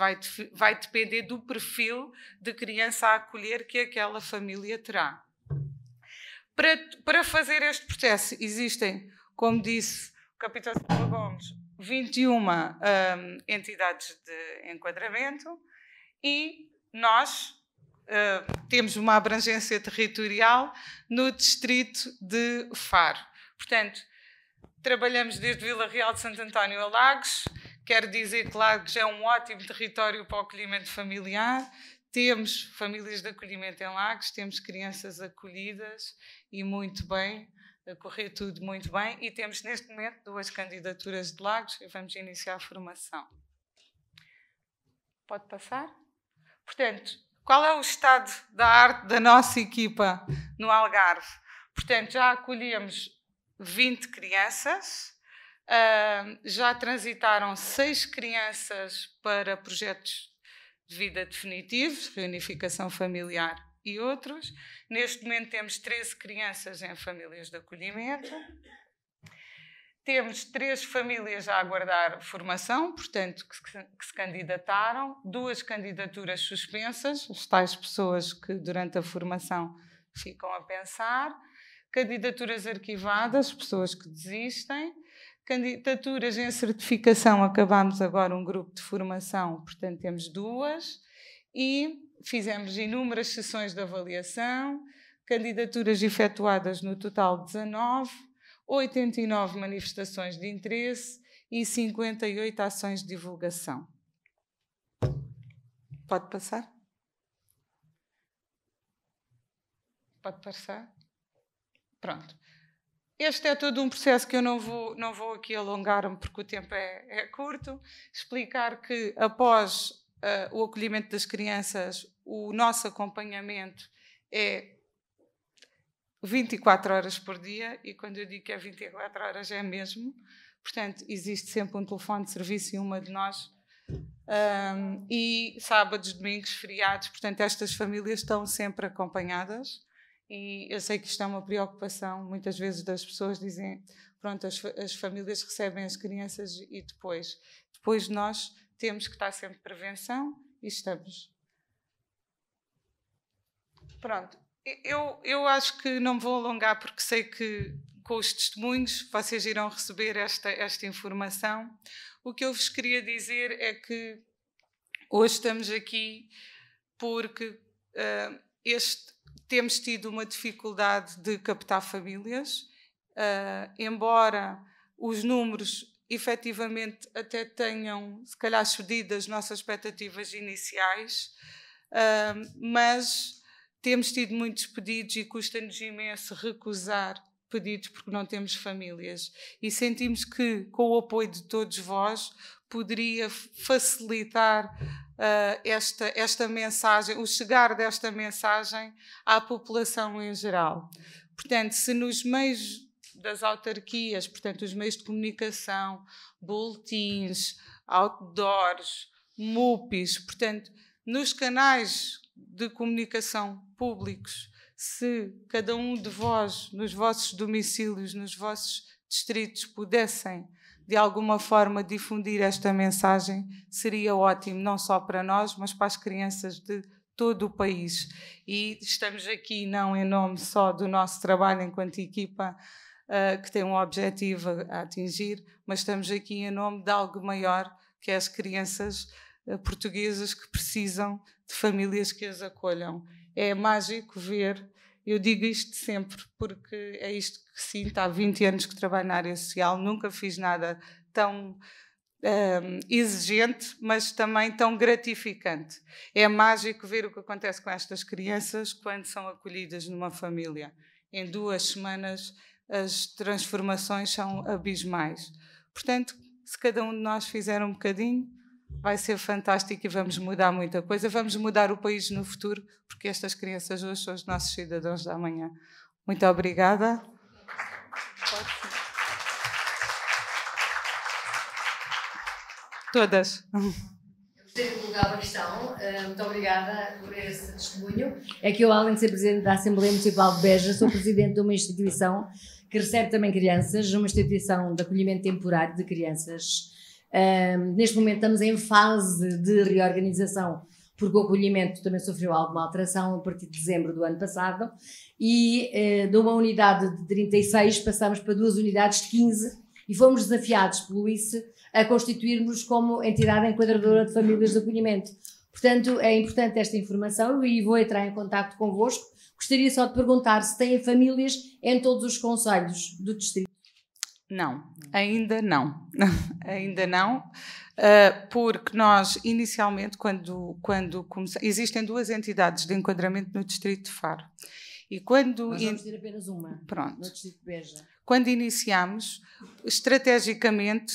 vai depender do perfil de criança a acolher que aquela família terá. Para fazer este processo existem, como disse o capitão Silva Gomes, 21 entidades de enquadramento e nós temos uma abrangência territorial no distrito de Faro. Portanto, trabalhamos desde Vila Real de Santo António a Lagos, quero dizer que Lagos é um ótimo território para o acolhimento familiar, temos famílias de acolhimento em Lagos, temos crianças acolhidas e muito bem, a correr tudo muito bem, e temos neste momento 2 candidaturas de Lagos e vamos iniciar a formação. Pode passar? Portanto, qual é o estado da arte da nossa equipa no Algarve? Portanto, já acolhemos 20 crianças, já transitaram 6 crianças para projetos de vida definitivos, reunificação familiar e outros. Neste momento temos 13 crianças em famílias de acolhimento. Temos 3 famílias a aguardar formação, portanto, que se candidataram, 2 candidaturas suspensas, as tais pessoas que durante a formação ficam a pensar, candidaturas arquivadas, pessoas que desistem, candidaturas em certificação, acabámos agora um grupo de formação, portanto temos 2, e fizemos inúmeras sessões de avaliação, candidaturas efetuadas no total 19, 89 manifestações de interesse e 58 ações de divulgação. Pode passar? Pode passar? Pronto. Este é todo um processo que eu não vou aqui alongar-me porque o tempo é curto. Explicar que após o acolhimento das crianças, o nosso acompanhamento é 24 horas por dia, e quando eu digo que é 24 horas é mesmo. Portanto, existe sempre um telefone de serviço e uma de nós. E sábados, domingos, feriados. Portanto, estas famílias estão sempre acompanhadas. E eu sei que isto é uma preocupação. Muitas vezes das pessoas dizem, pronto, as famílias recebem as crianças e depois nós temos que estar sempre em prevenção e estamos. Pronto. Eu acho que não me vou alongar porque sei que com os testemunhos vocês irão receber esta informação. O que eu vos queria dizer é que hoje estamos aqui porque temos tido uma dificuldade de captar famílias, embora os números efetivamente até tenham, se calhar, excedido as nossas expectativas iniciais, mas temos tido muitos pedidos e custa-nos imenso recusar pedidos porque não temos famílias. E sentimos que, com o apoio de todos vós, poderia facilitar esta mensagem, o chegar desta mensagem à população em geral. Portanto, se nos meios das autarquias, portanto, os meios de comunicação, boletins, outdoors, MUPIs, portanto, nos canais de comunicação públicos, se cada um de vós, nos vossos domicílios, nos vossos distritos, pudessem, de alguma forma, difundir esta mensagem, seria ótimo, não só para nós, mas para as crianças de todo o país. E estamos aqui não em nome só do nosso trabalho enquanto equipa, que tem um objetivo a atingir, mas estamos aqui em nome de algo maior, que é as crianças portuguesas que precisam de famílias que as acolham. É mágico ver, eu digo isto sempre, porque é isto que sinto, há 20 anos que trabalho na área social, nunca fiz nada tão exigente, mas também tão gratificante. É mágico ver o que acontece com estas crianças quando são acolhidas numa família. Em 2 semanas as transformações são abismais. Portanto, se cada um de nós fizer um bocadinho, vai ser fantástico e vamos mudar muita coisa. Vamos mudar o país no futuro, porque estas crianças hoje são os nossos cidadãos da amanhã. Muito obrigada. Todas. Gostaria de colocar uma questão. Muito obrigada por esse testemunho. É que eu, além de ser Presidente da Assembleia Municipal de Beja, sou Presidente de uma instituição que recebe também crianças, uma instituição de acolhimento temporário de crianças. Neste momento estamos em fase de reorganização, porque o acolhimento também sofreu alguma alteração a partir de dezembro do ano passado, e de uma unidade de 36 passamos para 2 unidades de 15 e fomos desafiados pelo ICE a constituirmos como entidade enquadradora de famílias de acolhimento. Portanto, é importante esta informação e vou entrar em contacto convosco. Gostaria só de perguntar se têm famílias em todos os concelhos do distrito. Não, ainda não. Ainda não, porque nós, inicialmente, quando começamos... Existem 2 entidades de enquadramento no distrito de Faro. E quando... Nós vamos ter apenas uma, pronto, no distrito de Beja. Quando iniciamos, estrategicamente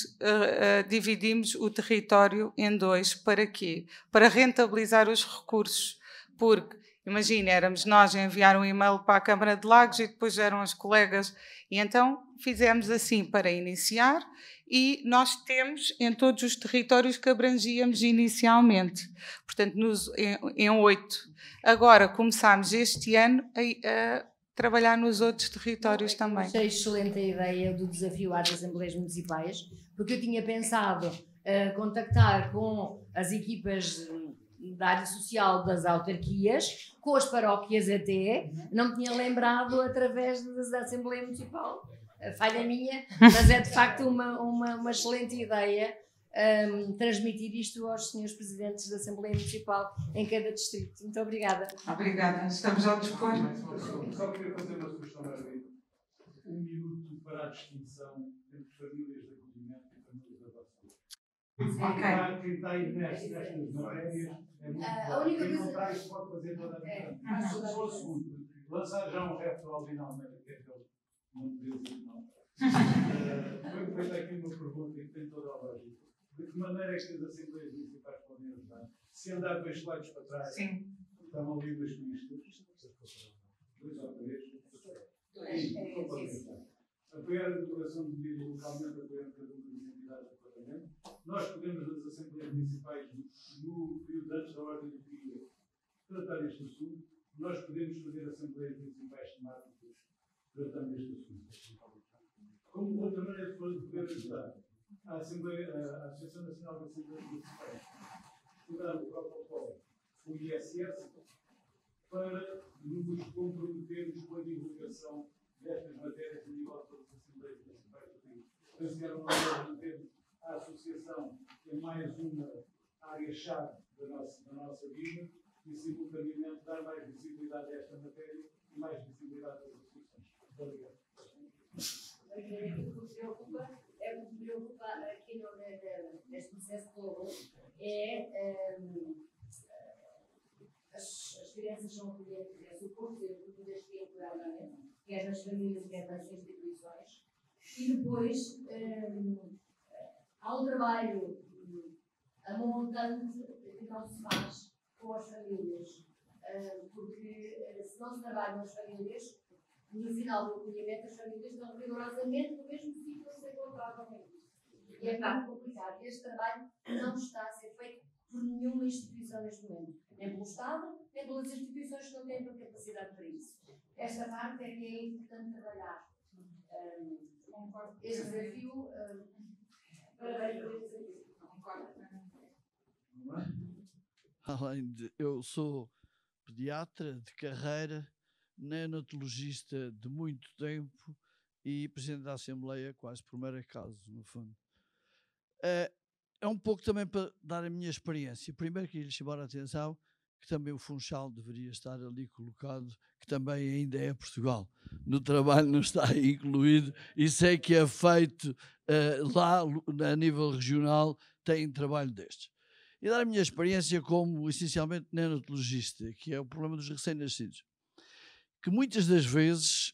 dividimos o território em 2. Para quê? Para rentabilizar os recursos. Porque, imagina, éramos nós a enviar um e-mail para a Câmara de Lagos e depois eram as colegas. E então fizemos assim para iniciar e nós temos em todos os territórios que abrangíamos inicialmente. Portanto, em 8. Agora começámos este ano a trabalhar nos outros territórios também. Achei excelente a ideia do desafio às Assembleias Municipais, porque eu tinha pensado contactar com as equipas da área social das autarquias, com as paróquias até, não me tinha lembrado através da Assembleia Municipal. Falha minha, mas é de facto uma excelente ideia transmitir isto aos senhores presidentes da Assembleia Municipal em cada distrito. Muito obrigada. Obrigada, estamos ao dispor. Só queria fazer uma sugestão, Margarida. 1 minuto para a distinção entre famílias de acolhimento e famílias de adoção. Quem está imerso nestas matérias é muito bom. Quem não está, isso pode fazer toda a diferença. Só o segundo. Lançar já um repto ao Vinalmeira, que é aquele não podia dizer não. Foi feita aqui uma pergunta que tem toda a lógica. De que maneira é que as Assembleias Municipais podem ajudar? Se andar 2 slides para trás, sim, estão ali umas listas. 2 ou 3. Sim, não podem ajudar. apoiar a declaração de medida localmente apoiando cada uma das entidades do Parlamento. Nós podemos, nas Assembleias Municipais, no período antes da ordem do dia, tratar este assunto. Nós podemos fazer Assembleias Municipais temáticas tratando este assunto. Como outra maneira de poder ajudar a Associação Nacional de Assembleias Municipais, estudando o protocolo, o ISS, para nos comprometermos com a divulgação destas matérias a nível de todas as Assembleias Municipais do país. Penso que era uma maneira de ter a Associação em mais uma área-chave da nossa vida e, simultaneamente, dar mais visibilidade a esta matéria e mais visibilidade às associações. Muito obrigado. O que me preocupa aqui neste processo todo é as crianças são acolhidas, é suposto ser acolhidas equilibrada, quer nas famílias, quer nas instituições, e depois há um trabalho amontante que não se faz com as famílias, porque se não se trabalha nas famílias, no final do acolhimento as famílias estão rigorosamente no mesmo sítio onde se encontravam. E é muito complicado. E este trabalho não está a ser feito por nenhuma instituição neste momento. Nem pelo Estado, nem pelas instituições que não têm capacidade para isso. Esta parte é que é importante trabalhar. Este desafio, parabéns por este desafio. Concordo. Além de eu sou pediatra de carreira, neonatologista de muito tempo e presidente da Assembleia quase por mero acaso, no fundo. É um pouco também para dar a minha experiência. Primeiro queria lhe chamar a atenção que também o Funchal deveria estar ali colocado, que também ainda é Portugal. No trabalho não está incluído e sei que é feito lá a nível regional, tem trabalho destes. E dar a minha experiência como essencialmente neonatologista, que é o problema dos recém-nascidos, que muitas das vezes,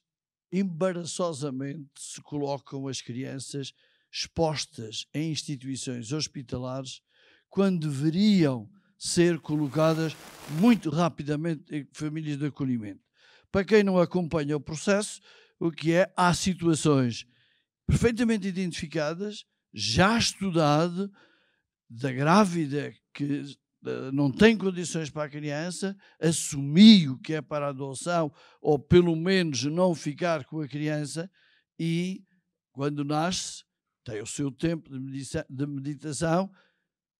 embaraçosamente, se colocam as crianças expostas em instituições hospitalares quando deveriam ser colocadas muito rapidamente em famílias de acolhimento. Para quem não acompanha o processo, o que é, há situações perfeitamente identificadas, já estudado, da grávida que não tem condições para a criança, assumiu que é para a adoção ou pelo menos não ficar com a criança e quando nasce tem o seu tempo de meditação,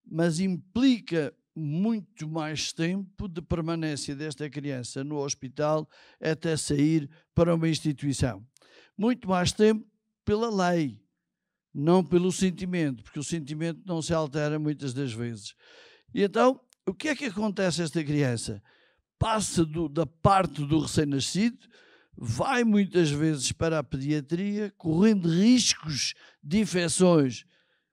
mas implica muito mais tempo de permanência desta criança no hospital até sair para uma instituição. Muito mais tempo pela lei, não pelo sentimento, porque o sentimento não se altera muitas das vezes. E então, o que é que acontece a esta criança? Passa da parte do recém-nascido, vai muitas vezes para a pediatria, correndo riscos de infecções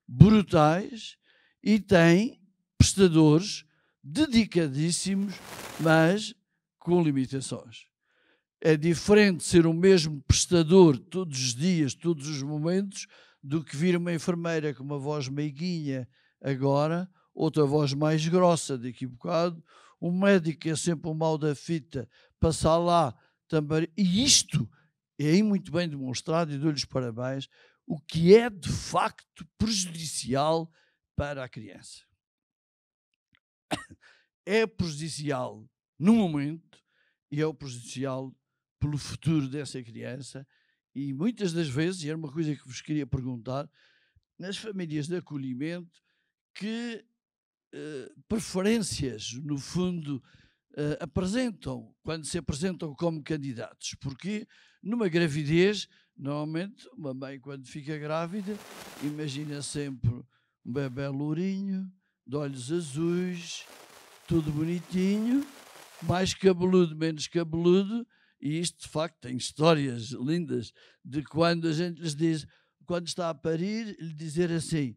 brutais e tem prestadores dedicadíssimos, mas com limitações. É diferente ser o mesmo prestador todos os dias, todos os momentos, do que vir uma enfermeira com uma voz meiguinha agora, outra voz mais grossa daqui a bocado, um médico que é sempre um mal da fita, passar lá também. E isto é aí muito bem demonstrado, e dou-lhes parabéns, o que é de facto prejudicial para a criança. É prejudicial no momento e é prejudicial pelo futuro dessa criança. E muitas das vezes, e era uma coisa que vos queria perguntar, nas famílias de acolhimento, que preferências, no fundo, apresentam, quando se apresentam como candidatos? Porque numa gravidez, normalmente, uma mãe quando fica grávida, imagina sempre um bebé lourinho, de olhos azuis, tudo bonitinho, mais cabeludo, menos cabeludo. E isto, de facto, tem histórias lindas de quando a gente lhes diz, quando está a parir, lhe dizer assim: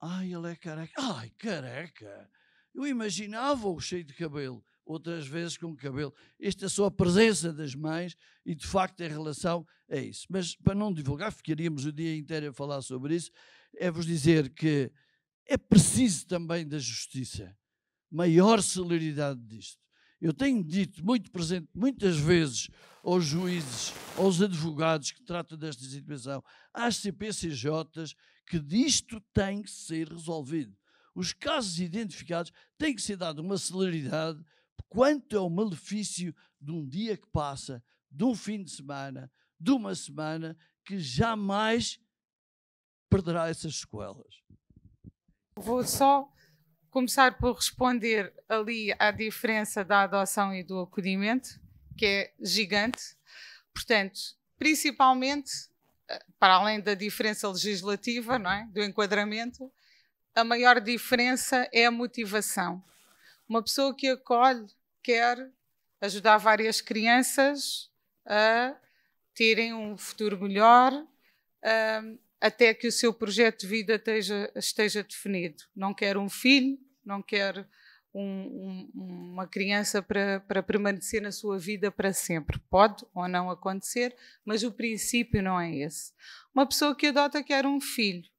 ai, ele é careca. Ai, careca! Eu imaginava-o cheio de cabelo, outras vezes com cabelo. Esta é só a presença das mães e, de facto, em relação a isso. Mas, para não divulgar, ficaríamos o dia inteiro a falar sobre isso, é-vos dizer que é preciso também da justiça, maior celeridade disto. Eu tenho dito muito presente, muitas vezes, aos juízes, aos advogados que tratam desta situação, às CPCJs, que disto tem que ser resolvido. Os casos identificados têm que ser dada uma celeridade quanto ao malefício de um dia que passa, de um fim de semana, de uma semana, que jamais perderá essas sequelas. Vou só começar por responder ali à diferença da adoção e do acolhimento, que é gigante. Portanto, principalmente, para além da diferença legislativa, não é? Do enquadramento, a maior diferença é a motivação. Uma pessoa que acolhe quer ajudar várias crianças a terem um futuro melhor, até que o seu projeto de vida esteja definido. Não quer um filho, não quer uma criança para permanecer na sua vida para sempre. Pode ou não acontecer, mas o princípio não é esse. Uma pessoa que adota quer um filho.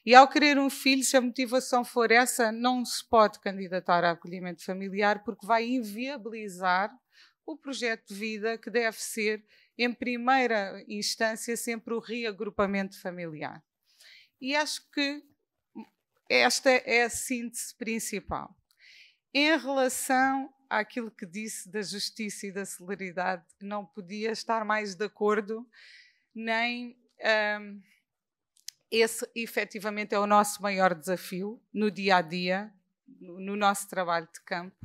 E ao querer um filho, se a motivação for essa, não se pode candidatar a acolhimento familiar, porque vai inviabilizar o projeto de vida que deve ser, em primeira instância, sempre o reagrupamento familiar. E acho que esta é a síntese principal. Em relação àquilo que disse da justiça e da celeridade, não podia estar mais de acordo, nem esse efetivamente é o nosso maior desafio no dia-a-dia, no nosso trabalho de campo.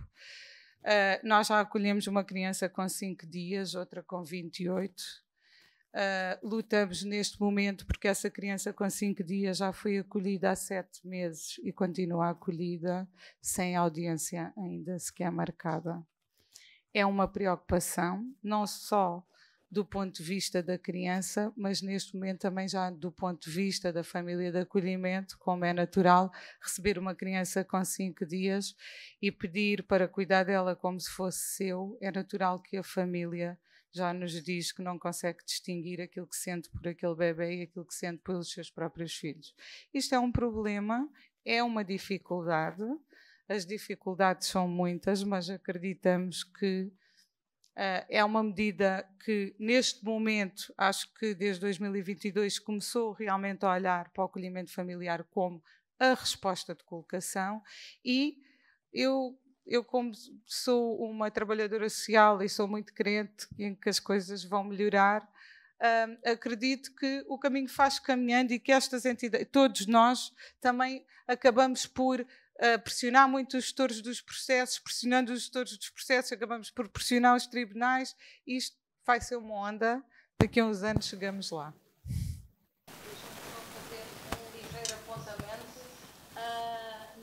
Nós já acolhemos uma criança com 5 dias, outra com 28. Lutamos neste momento porque essa criança com 5 dias já foi acolhida há 7 meses e continua acolhida sem audiência ainda sequer marcada. É uma preocupação, não só do ponto de vista da criança, mas neste momento também já do ponto de vista da família de acolhimento, como é natural, receber uma criança com 5 dias e pedir para cuidar dela como se fosse seu, é natural que a família já nos diz que não consegue distinguir aquilo que sente por aquele bebê e aquilo que sente pelos seus próprios filhos. Isto é um problema, é uma dificuldade, as dificuldades são muitas, mas acreditamos que é uma medida que, neste momento, acho que desde 2022 começou realmente a olhar para o acolhimento familiar como a resposta de colocação e eu como sou uma trabalhadora social e sou muito crente em que as coisas vão melhorar, acredito que o caminho faz caminhando e que estas entidades, todos nós, também acabamos por pressionar muito os gestores dos processos, pressionando os gestores dos processos, acabamos por pressionar os tribunais. Isto vai ser uma onda, daqui a uns anos chegamos lá. Deixa-me só fazer um ligeiro apontamento.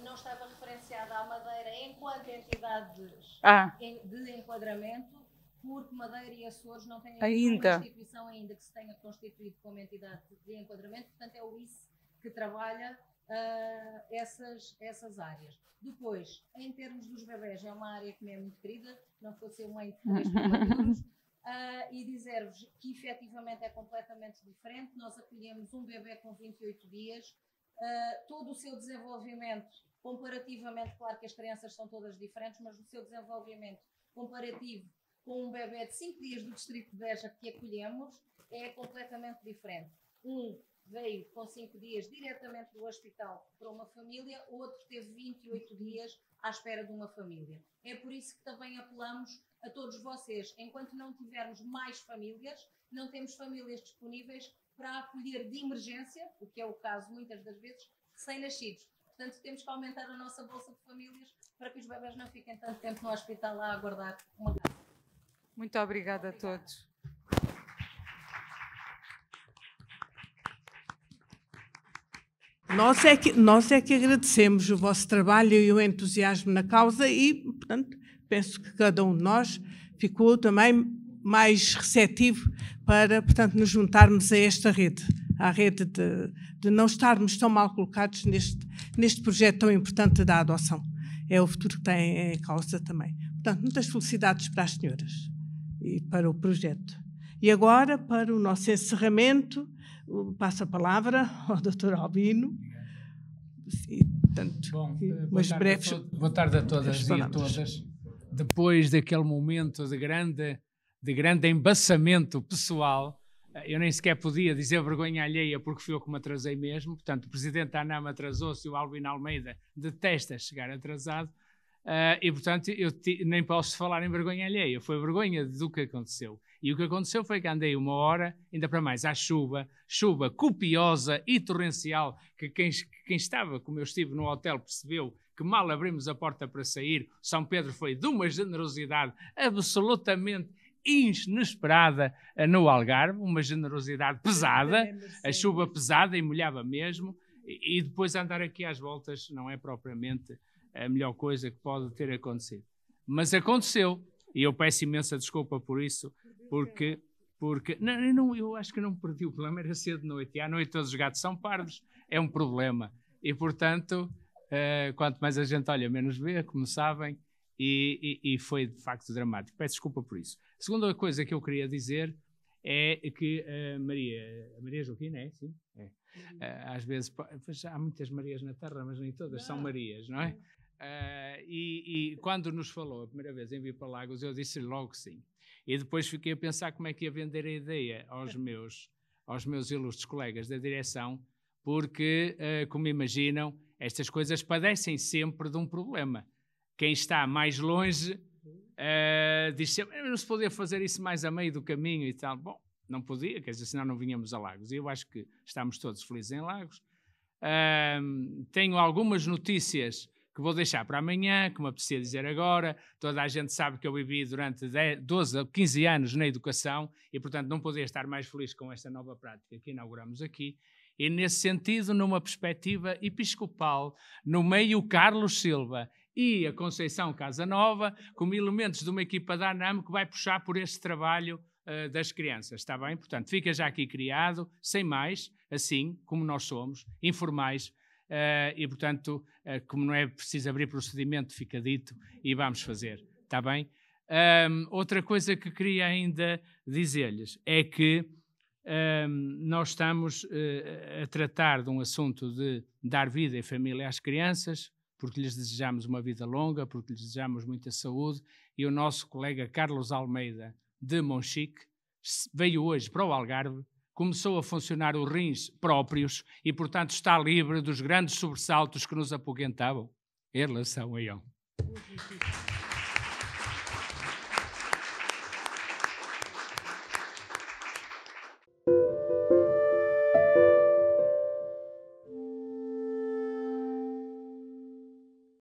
Não estava referenciada a Madeira enquanto entidades de enquadramento, porque Madeira e Açores não têm uma instituição ainda que se tenha constituído como entidade de enquadramento, portanto é o ICE que trabalha essas áreas. Depois, em termos dos bebés, é uma área que me é muito querida, não fosse eu mãe de 3 prematuros, e dizer-vos que efetivamente é completamente diferente. Nós acolhemos um bebê com 28 dias, todo o seu desenvolvimento, comparativamente, claro que as crianças são todas diferentes, mas o seu desenvolvimento comparativo com um bebê de 5 dias do distrito de Beja que acolhemos é completamente diferente. Veio com 5 dias diretamente do hospital para uma família, o outro teve 28 dias à espera de uma família. É por isso que também apelamos a todos vocês. Enquanto não tivermos mais famílias, não temos famílias disponíveis para acolher de emergência, o que é o caso muitas das vezes, recém-nascidos. Portanto, temos que aumentar a nossa bolsa de famílias para que os bebés não fiquem tanto tempo no hospital a aguardar uma casa. Muito obrigada a todos. Nós é que agradecemos o vosso trabalho e o entusiasmo na causa e, portanto, penso que cada um de nós ficou também mais receptivo para, portanto, nos juntarmos a esta rede, à rede de não estarmos tão mal colocados neste projeto tão importante da adoção. É o futuro que tem em causa também. Portanto, muitas felicidades para as senhoras e para o projeto. E agora, para o nosso encerramento, passo a palavra ao Dr. Albino. E, portanto, bom, umas breves boa tarde a todas e a todas. depois daquele momento de grande embaçamento pessoal, eu nem sequer podia dizer vergonha alheia porque fui eu que me atrasei mesmo. Portanto, o presidente da ANAM atrasou-se e o Albino Almeida detesta chegar atrasado. E, portanto, eu nem posso falar em vergonha alheia. Foi vergonha do que aconteceu. E o que aconteceu foi que andei 1 hora, ainda para mais à chuva copiosa e torrencial, que quem estava, como eu estive no hotel, percebeu que mal abrimos a porta para sair, São Pedro foi de uma generosidade absolutamente inesperada no Algarve, uma generosidade pesada, a chuva pesada e molhava mesmo, e depois andar aqui às voltas não é propriamente a melhor coisa que pode ter acontecido. Mas aconteceu, e eu peço imensa desculpa por isso, porque não, eu acho que não perdi o problema, era cedo de noite, e à noite todos os gatos são pardos, é um problema, e portanto, quanto mais a gente olha, menos vê, como sabem, e foi de facto dramático. Peço desculpa por isso. A segunda coisa que eu queria dizer é que Maria Joaquina, é? Sim? É. Às vezes, há muitas Marias na Terra, mas nem todas são Marias, não é? E quando nos falou a primeira vez em vir para Lagos, eu disse logo que sim. E depois fiquei a pensar como é que ia vender a ideia aos meus ilustres colegas da direção, porque, como imaginam, estas coisas padecem sempre de um problema. Quem está mais longe diz sempre, não se podia fazer isso mais a meio do caminho e tal. Bom, não podia, quer dizer, senão não vinhamos a Lagos. E eu acho que estamos todos felizes em Lagos. Tenho algumas notícias que vou deixar para amanhã, que me apetecia dizer agora. Toda a gente sabe que eu vivi durante 12 ou 15 anos na educação e, portanto, não podia estar mais feliz com esta nova prática que inauguramos aqui. E, nesse sentido, numa perspectiva episcopal, no meio Carlos Silva e a Conceição Casanova, como elementos de uma equipa da ANAM que vai puxar por este trabalho das crianças, está bem? Portanto, fica já aqui criado, sem mais, assim como nós somos, informais, e, portanto, como não é preciso abrir procedimento, fica dito e vamos fazer, está bem? Outra coisa que queria ainda dizer-lhes é que nós estamos a tratar de um assunto de dar vida e família às crianças, porque lhes desejamos uma vida longa, porque lhes desejamos muita saúde, e o nosso colega Carlos Almeida, de Monchique, veio hoje para o Algarve, começou a funcionar os rins próprios e, portanto, está livre dos grandes sobressaltos que nos apoquentavam em relação a ele.